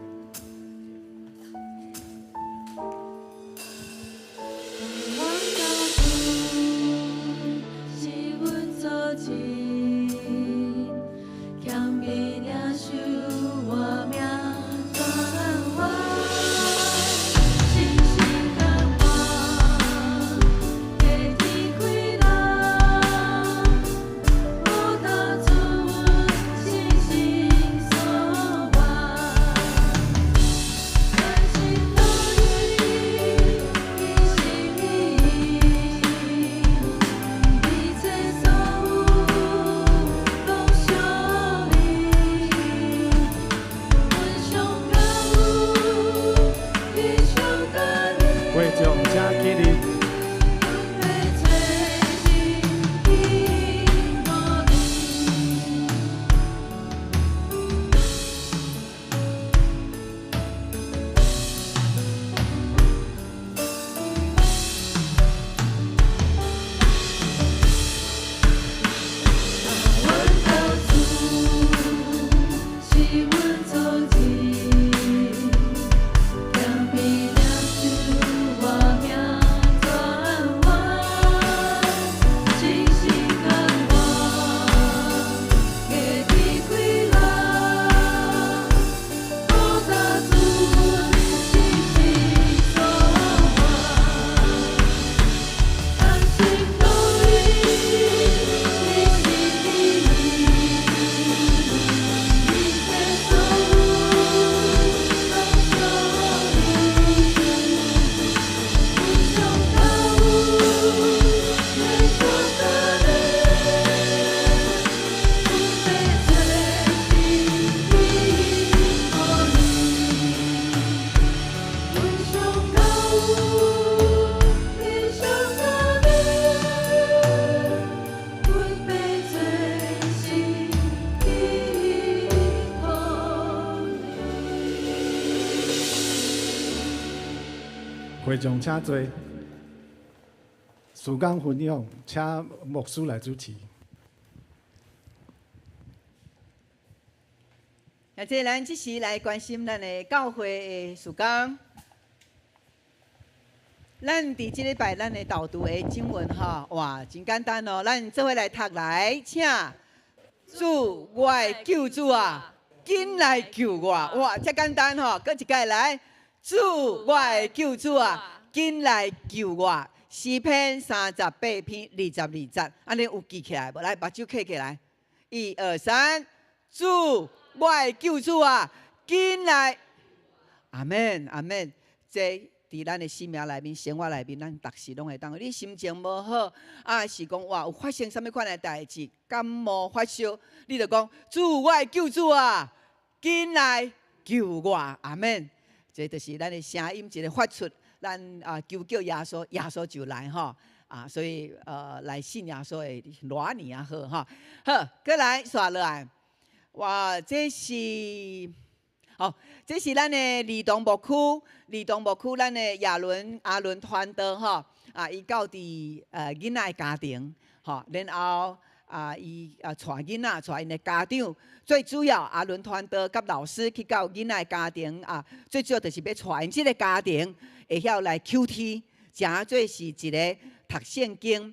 会众请坐，时间分享，请牧师来主持。也即咱即时来关心咱的教会的时间。咱伫即礼拜咱的导读的经文吼，哇，真简单哦。咱做伙来读来，请主，我的救主啊，紧来救我！哇，遮简单吼，搁一届来，主，我的救主啊，紧来救我！诗篇38篇22节，安尼有记起来无？来，目睭闭起来，1、2、3，主，我的救主啊，紧来！阿门，阿门。这伫咱的生命内面、生活内面，咱逐时拢会当。你心情无好，啊是讲哇有发生啥物款的代志，感冒发烧，你就讲主，我的救主啊，紧来救我！阿门。这就是咱的声音一个发出，咱求救耶稣，耶稣就来吼。所以来信耶稣的偌年啊好哈。好，过来刷落来，哇，这是。好，这是咱的儿童牧区，咱的阿伦团队吼，伊到伫囡仔的家庭，吼，然后伊带囡仔，带因的家长，最主要阿伦团队甲老师去到囡仔的家庭，最主要就是要带因即个家庭会晓来 QT， 诚做是一个读圣经。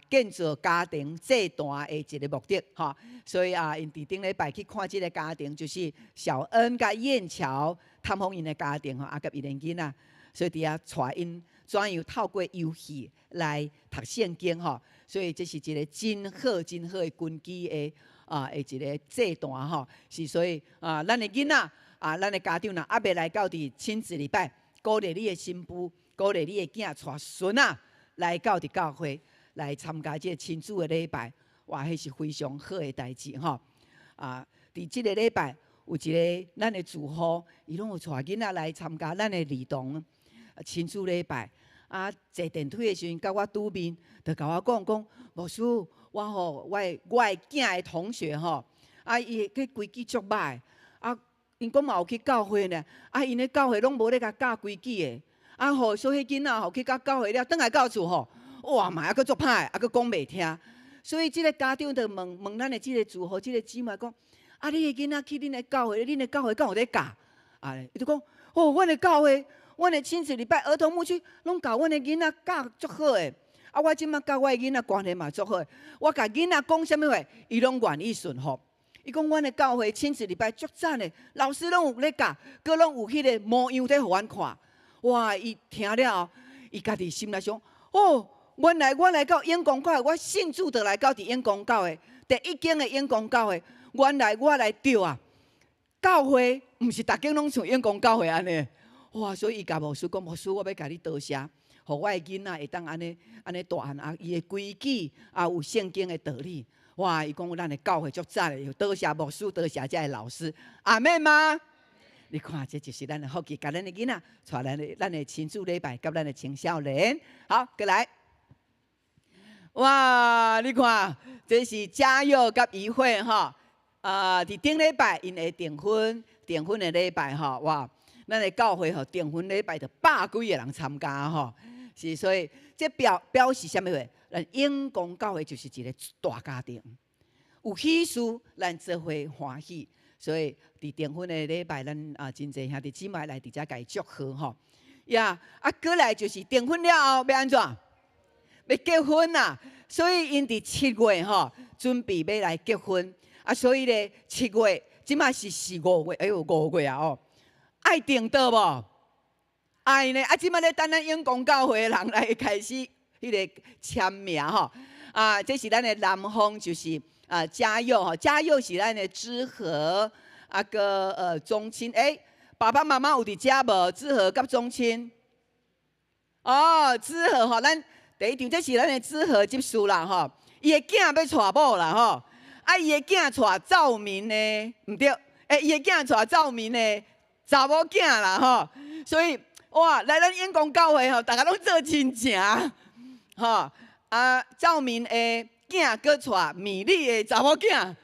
建造家庭这段的一个目的，哈，所以因伫顶礼拜去看这个家庭，就是小恩甲燕桥探访因的家庭，吼，甲伊的囡仔，所以伫遐带因怎样透过游戏来读圣经，吼，所以这是一个真好的根基的一个这段，吼，是所以咱的囡仔咱的家长若未来到伫亲子礼拜，鼓励你的新妇，鼓励你的囝带孙来到伫教会。来参加这个亲子的礼拜，哇，迄是非常好的代志吼。伫即个礼拜有一个咱的主妇，伊拢有带囡仔来参加咱的儿童亲子礼拜。坐电梯的时阵，甲我拄面，就甲我讲，牧师，我的囝的同学吼，伊个规矩足歹，因讲嘛有去教会呢，因咧教会拢无咧甲教规矩的，互所以囡仔吼去到教会了，转来到厝吼。哇嘛，还佫足歹，还佫讲袂听，所以即个家长就问咱的即个主妇、即个姊妹讲：你的囡仔去恁的教会，恁的教会敢有咧教？伊就讲：阮的教会，阮的亲子礼拜、儿童牧区，拢教阮的囡仔教足好诶。我即摆教我的囡仔关系嘛足好诶。我甲囡仔讲啥物话，伊拢愿意顺服。伊讲阮的教会亲子礼拜足赞诶，老师拢有咧教，佮拢有迄个模样在互阮看。哇！伊听了后，伊家己心内想：原来我来到永光教会，我信主就来到伫永光教会，第一间的永光教会。原来我来对教会毋是逐间拢像永光教会安尼。哇！所以伊甲牧师讲，牧师，我要甲你多谢，互我的囡仔会当安尼大汉伊的规矩有圣经的道理。哇！伊讲咱的教会足赞的，多谢牧师，多谢遮个老师。阿妹吗？你看，这就是咱的福气，甲咱的囡仔带咱的亲子礼拜，甲咱的青少年。好，过来。哇！你看，这是嘉佑甲怡慧吼，伫顶礼拜因会订婚的礼拜吼，哇！咱的教会吼订婚礼拜就100几个人参加吼，是所以这表示啥物话？咱永光教会就是一个大家庭，有喜事咱做伙欢喜，所以伫订婚的礼拜，咱真侪兄弟姊妹来伫遮甲伊祝贺吼。过来就是订婚了后要安怎？要结婚啦，所以因伫7月吼，准备要来结婚。所以咧7月，即马是4、5月，5月哦，爱订到无？爱呢？即马咧等咱永光教会的人来开始迄个签名吼。这是咱的男方，就是嘉佑吼，嘉佑是咱的知和个宗亲。爸爸妈妈有伫遮无？知和甲宗亲。知和吼，咱。第一场，这是咱的知和执事啦吼，伊的囝要娶某啦吼，伊的囝娶赵明呢，毋对，伊的囝娶赵明呢查某囝啦吼，所以哇，来咱永光教会吼，大家拢做亲情吼，赵明的囝搁娶米粒的查某囝，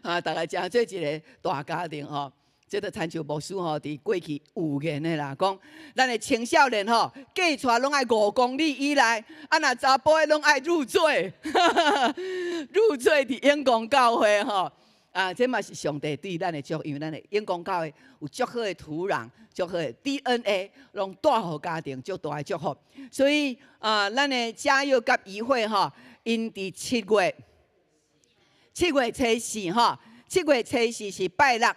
大家真做一个大家庭吼。这个参照牧师吼，伫过去有言的啦，讲咱的青少年吼，嫁出拢爱5公里以内，啊，若查甫的拢爱入赘，入赘伫永光教会吼。啊，这嘛是上帝对咱的祝福，因为咱的永光教会有足好的土壤、足好的 DNA， 拢带互家庭足大的祝福。所以咱的家友甲议会吼，因伫7月初4吼，7月初4是拜六。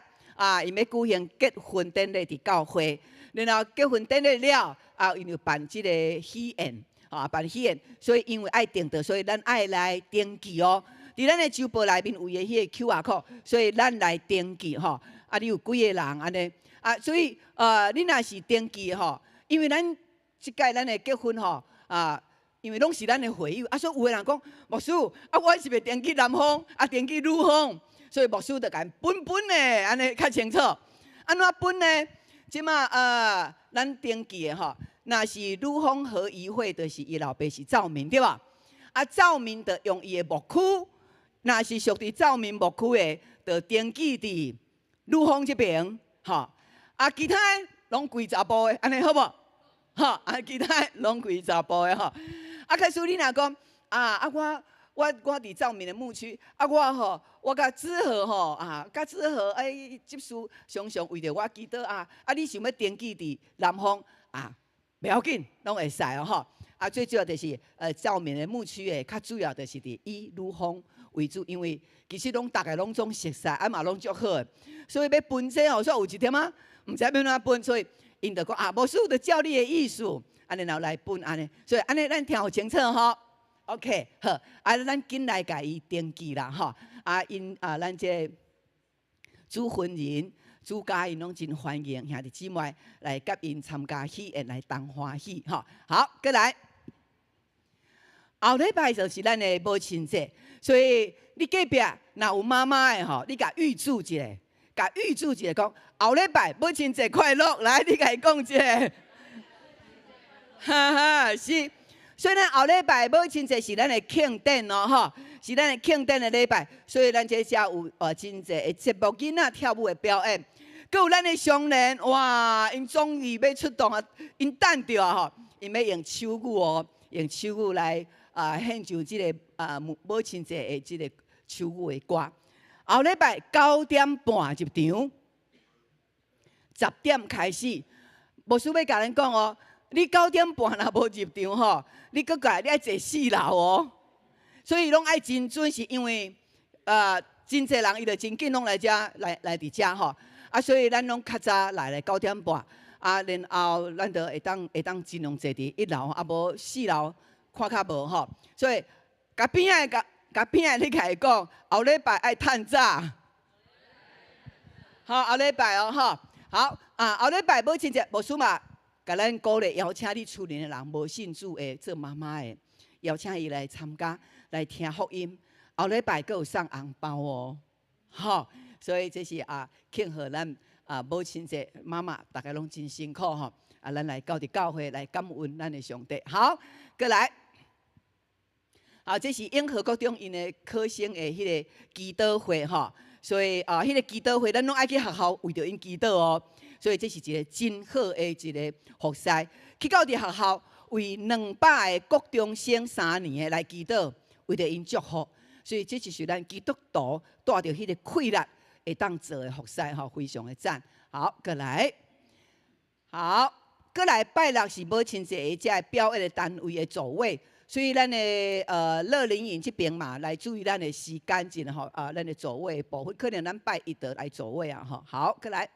因要举行结婚典礼伫教会，然后结婚典礼了，因就办即个喜宴，办喜宴，所以因为爱订的，所以咱爱来登记哦。伫咱的周报内面有个迄个 QR code， 所以咱来登记吼。你有几个人安尼？所以你若是登记吼，因为咱即届咱的结婚吼，因为拢是咱的会友，所以有个人讲，牧师，我是袂登记男方，登记女方。所以牧师就甲分的，安尼较清楚。安怎分呢？即马咱登记的吼，若是女方合议会，就是伊老爸是赵明，对吧？赵明就用伊的牧区，若是属伫赵明牧区的，就登记伫女方这边，吼。其他拢归查甫的，安尼好无？吼，其他拢归查甫的吼。开始你若讲我伫赵明的牧区，我甲子和吼甲子和执事常常为着我祈祷你想要登记伫南方袂要紧，拢会使哦吼。最主要就是赵明的牧区的，较主要就是以女方为主，因为其实大家拢总熟悉，嘛拢足好的，所以要分这吼，说有一点毋知要怎分，所以因就讲牧师就照你的意思，安尼然后来分安尼，所以安尼咱听好清楚吼。OK， 好，咱紧来甲伊登记啦，吼，因咱这主婚人、主家因拢真欢迎兄弟姊妹来甲因参加喜宴，来同欢喜，吼。好，过来，后礼拜就是咱的母亲节，所以你隔壁若有妈妈的吼，你甲预祝一下，讲后礼拜母亲节快乐，来，你甲伊讲一下，哈哈，是。所以咱后礼拜母亲节是咱的庆典哦，吼，是咱的庆典的礼拜。所以咱这遮有真济的节目囡仔跳舞的表演，佮有咱的商人，哇，因终于要出动因等着吼，因要用手语哦，用手语来献上即个母亲节的即个手语的歌。后礼拜9点半入场，10点开始。牧师要甲咱讲哦。你9点半若无入场吼，你搁过来你爱坐4楼哦，所以拢爱真准，是因为真侪人伊就真紧拢来遮来伫遮吼，所以咱拢较早来9点半，然后咱就会当尽量坐伫1楼，无4楼看较无吼，所以甲边仔你甲伊讲，后礼拜爱趁早，好，后礼拜哦吼，好后礼拜母亲节牧师嘛。甲咱鼓励邀请你厝里的人无信主的做妈妈的，邀请伊来参加来听福音。后礼拜阁有送红包哦，吼！所以这是庆贺咱母亲节妈妈，大家拢真辛苦吼。咱来到伫教会来感恩咱的上帝。好，过来。好，这是永和国中因的考生的迄个祈祷会吼。所以迄个祈祷会，咱拢爱去学校为着因祈祷哦。所以这是一个真好的一个服侍，去到伫学校为200个国中生3年的来祈祷，为着因祝福。所以这就是咱基督徒带着迄个气力会当做的服侍吼，非常的赞。好，过来，好，过来拜六是母亲节的这表演的单位的座位，所以咱的乐龄营这边嘛，来注意咱的时间真吼，咱的座位的部分，可能咱拜一得来座位啊吼。好，过来。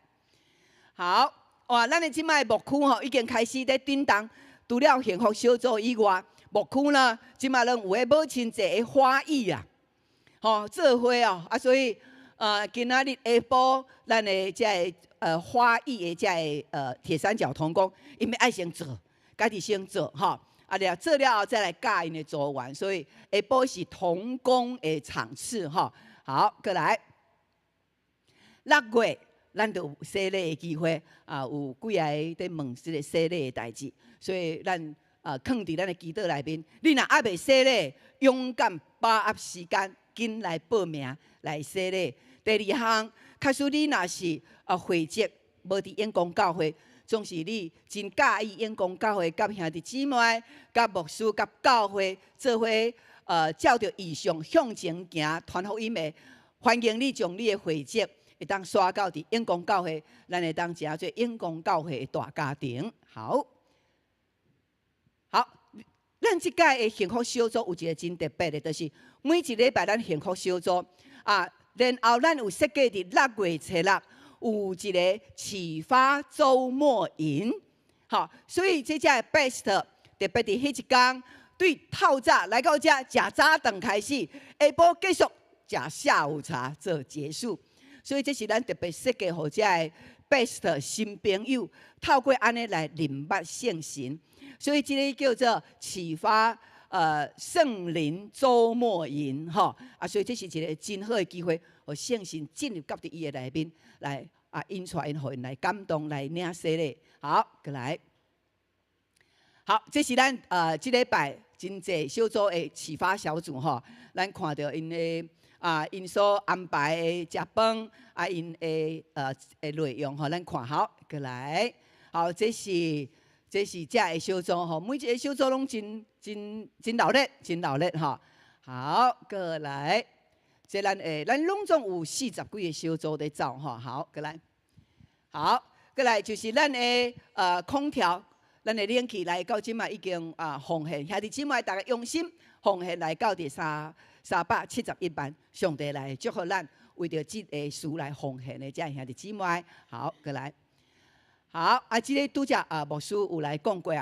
好，哇！咱的即摆牧区吼已经开始在叮当，除了幸福小组以外，牧区呢，即摆拢有个母亲节的花艺啊，吼做花哦，所以今仔日下晡咱的这花艺的这铁三角童工，因要爱先做，家己先做吼，了做了后再来教因的组员，所以下晡是童工的场次吼。好，过来6月。咱就有洗礼的机会有几个在问即个洗礼的代志，所以咱放伫咱的祈祷内面。你若还袂洗礼，勇敢把握时间，紧来报名来洗礼。第二项，假使你若是会籍无伫永光教会，总是你真介意永光教会，甲兄弟姊妹、甲牧师、甲教会做伙照着意向向前行，传福音的，欢迎你将你的会籍会当刷到伫永光教会，咱会当成做永光教会的大家庭。好，咱即届的幸福小组有一个真特别的，就是每一礼拜咱幸福小组然后咱有设计伫6月初6有一个启发周末营，所以这只 best 特别伫迄一天，对透早来到这食早顿开始，下晡继续食下午茶做结束，所以这是咱特别设计互这个 best 新朋友，透过安尼来认捌圣神，所以这个叫做启发圣灵周末营所以这是一个真好的机会，互圣神进入到伊的内面来引出因，互因来感动，来领洗礼。好，过来。好，这是咱这礼拜真济小组的启发小组咱看到因的因所安排的食饭因的内容咱看好，过来。好，这是这个小组每一个小组拢真热烈，真热烈好，过来。这咱拢总有40几个小组在走好，过来。好，过来就是咱的空调，咱的冷气来到即卖已经奉献，兄弟姊妹大家用心奉献来到第371万，上帝来祝福咱为着即个事来奉献的，这兄弟姊妹，好，过来。好即个拄则牧师有来讲过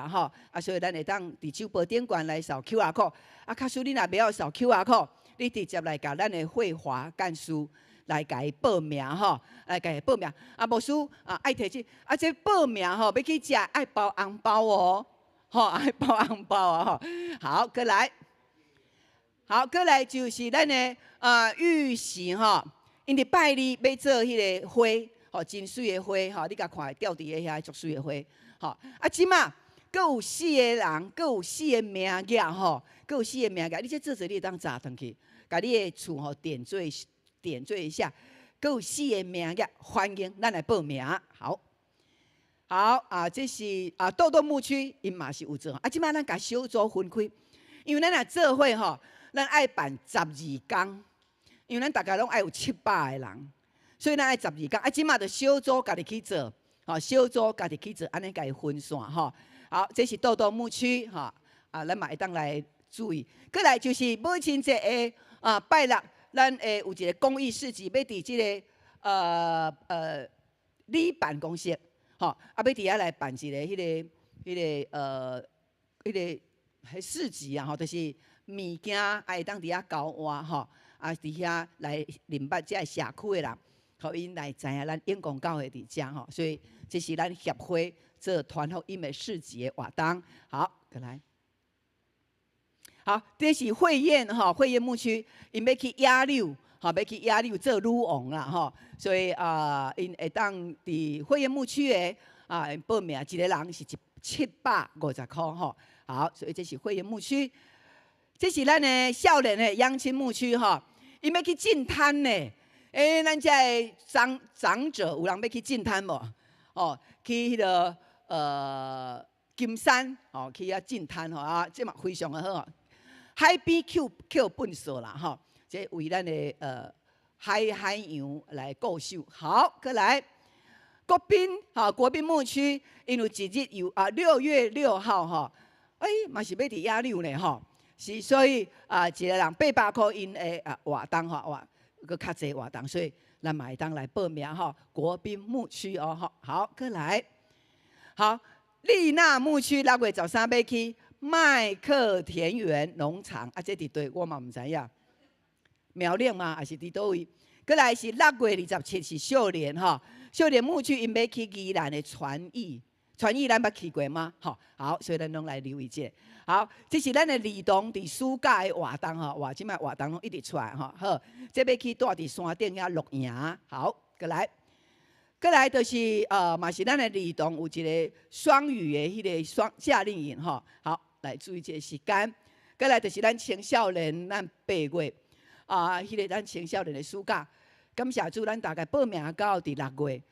所以咱会当伫手报顶悬来扫 QR code，假使你若袂晓扫 QR code， 你直接来甲咱的慧华干事来甲伊报名来甲伊报名。牧师爱提醒这报名要去食爱包红包爱包红包好，过来。好，过来就是咱的预习因伫拜二要做迄个花。真水的花你甲看吊伫遐足水的花即马阁有4个人，阁有4个名额阁有4个名额，你这做做你当查转去，甲你的厝点缀一下，阁有4个名额，欢迎咱来报名。好，这是豆豆牧区因嘛是有做即马咱甲小组分开，因为咱若做伙咱爱办12天，因为咱大家拢爱有700个人。所以咱爱12天，即马就小组家己去做，小组家己去做，安尼家己分散好，这是豆豆牧区咱嘛会当来注意。过来就是母亲节的拜六，咱有一个公益市集，要伫即个里办公室要伫遐来办一个迄个市集就是物件会当伫遐交换伫遐来认捌即个社区的人。互因来知影咱永光教会伫遮所以这是咱协会做传福音的市集的活动。好，过来。好，这是会宴会宴牧区，因要去野柳要去野柳做女王啦所以因会当伫会宴牧区的报名，一个人是750块好，所以这是会宴牧区。这是咱的少年的养亲牧区因要去进滩呢。咱遮的长者有人要去进滩无？去迄个金山去遐进滩这嘛非常的好海边捡粪扫啦这为咱的海洋来顾守。好，过来国宾牧区，因有一日有6月6号嘛是要伫野柳呢是，所以一个人800块因的活动搁较济活动，所以咱嘛会当来报名国宾牧区好，过来。好，丽娜牧区6月13要去麦克田园农场这伫对我嘛唔知影，苗栗吗？还是伫倒位？过来是6月27是少年少年牧区因要去宜兰的传艺咱捌去过吗？好，所以咱拢来留意者。好，这是咱的儿童伫暑假的活动即摆活动拢一直出来好，这要去住伫山顶遐露营。好，过来，就是嘛是咱的儿童有一个双语的迄个夏令营好，来注意这个时间。过来就是咱青少年，咱8月迄个咱青少年的暑假，感谢主，咱大概报名到第6月，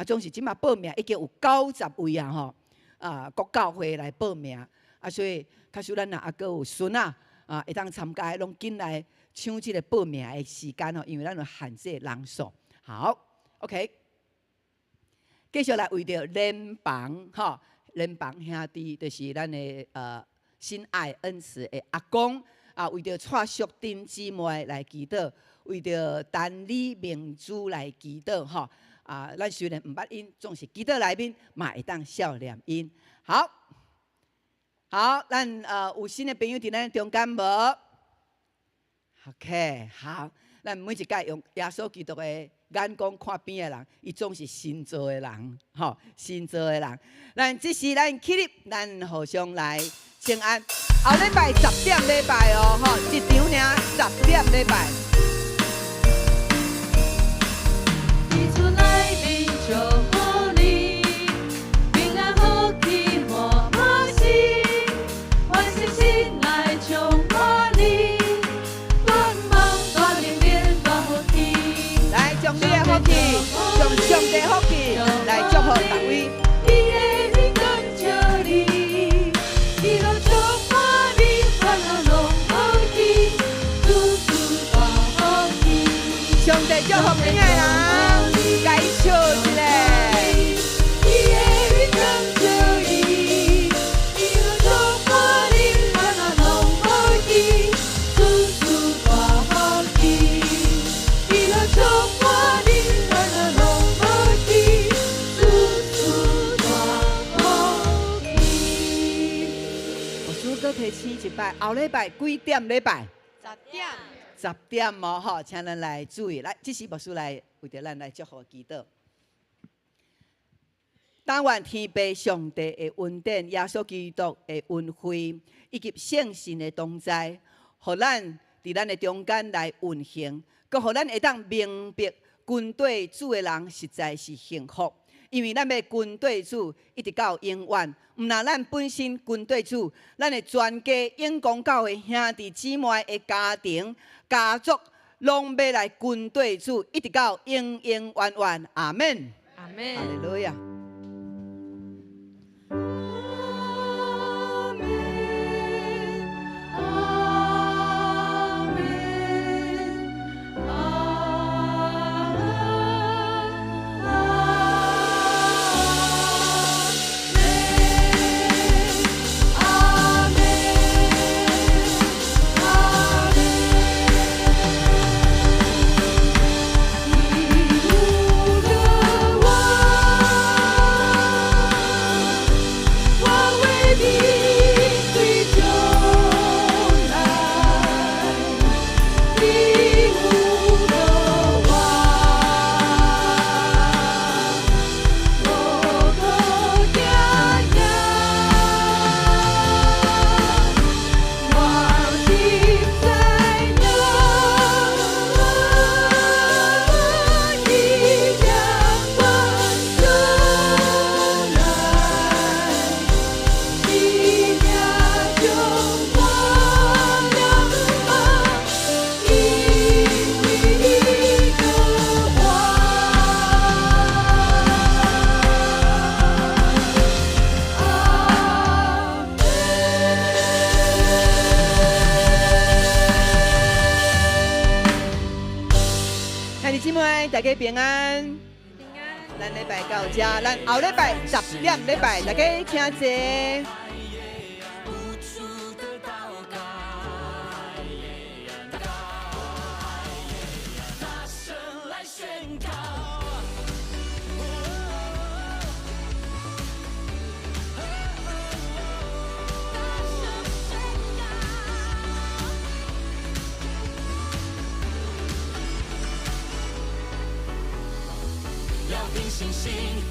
总是即马报名已经有90位啊吼，国教会来报名，所以假使咱还阁有孙会当参加，拢紧来抢即个报名的时间哦，因为咱有限制人数。好 ，OK， 继续来为着联邦吼，联邦兄弟就是咱的心爱恩慈的阿公为着蔡淑珍姊妹来祈祷，为着丹李明珠来祈祷吼。咱虽然毋捌因，总是祈祷内面嘛会当笑脸因。好，咱有新的朋友伫咱中间无 ？OK， 好，咱每一届用耶稣基督的眼光看边的人，伊总是新造的人，吼，新造的人。咱这是咱起立，咱互相来请安。后礼拜10点礼拜哦，吼，一场尔10点礼拜。提出来宾祝福你，平安福气满满心，欢喜心来充满你，光芒大连连大福气，来，将你的福气，将上帝福气来祝福大位。你的名感谢你，你若充满你，烦恼拢无去，处处大福气。上帝祝福你的人，该笑一个。你的名感谢你，你若充满你，烦恼拢无去，处处大福气。你若充满你，烦恼拢无去，处处大福气。我主搁提醒一摆，后礼拜几点礼拜10点。 ？10点哦，吼，请咱来注意。来，这时牧师来为着咱来祝福祈祷。但愿天父上帝的恩典、耶稣基督的恩惠，以及圣神的同在，互咱伫咱的中间来运行，佮互咱会当明白军队主的人实在是幸福。因为咱要军队主一直到永远，毋那咱本身军队主，咱的全家永光教的兄弟姊妹的家庭、家族，拢要来军队主一直到永永远远。阿门。阿妹。哈利路亚。兄弟姊妹，大家平安。平安。咱礼拜到这，咱后礼拜10点礼拜，大家请坐。要凭信心。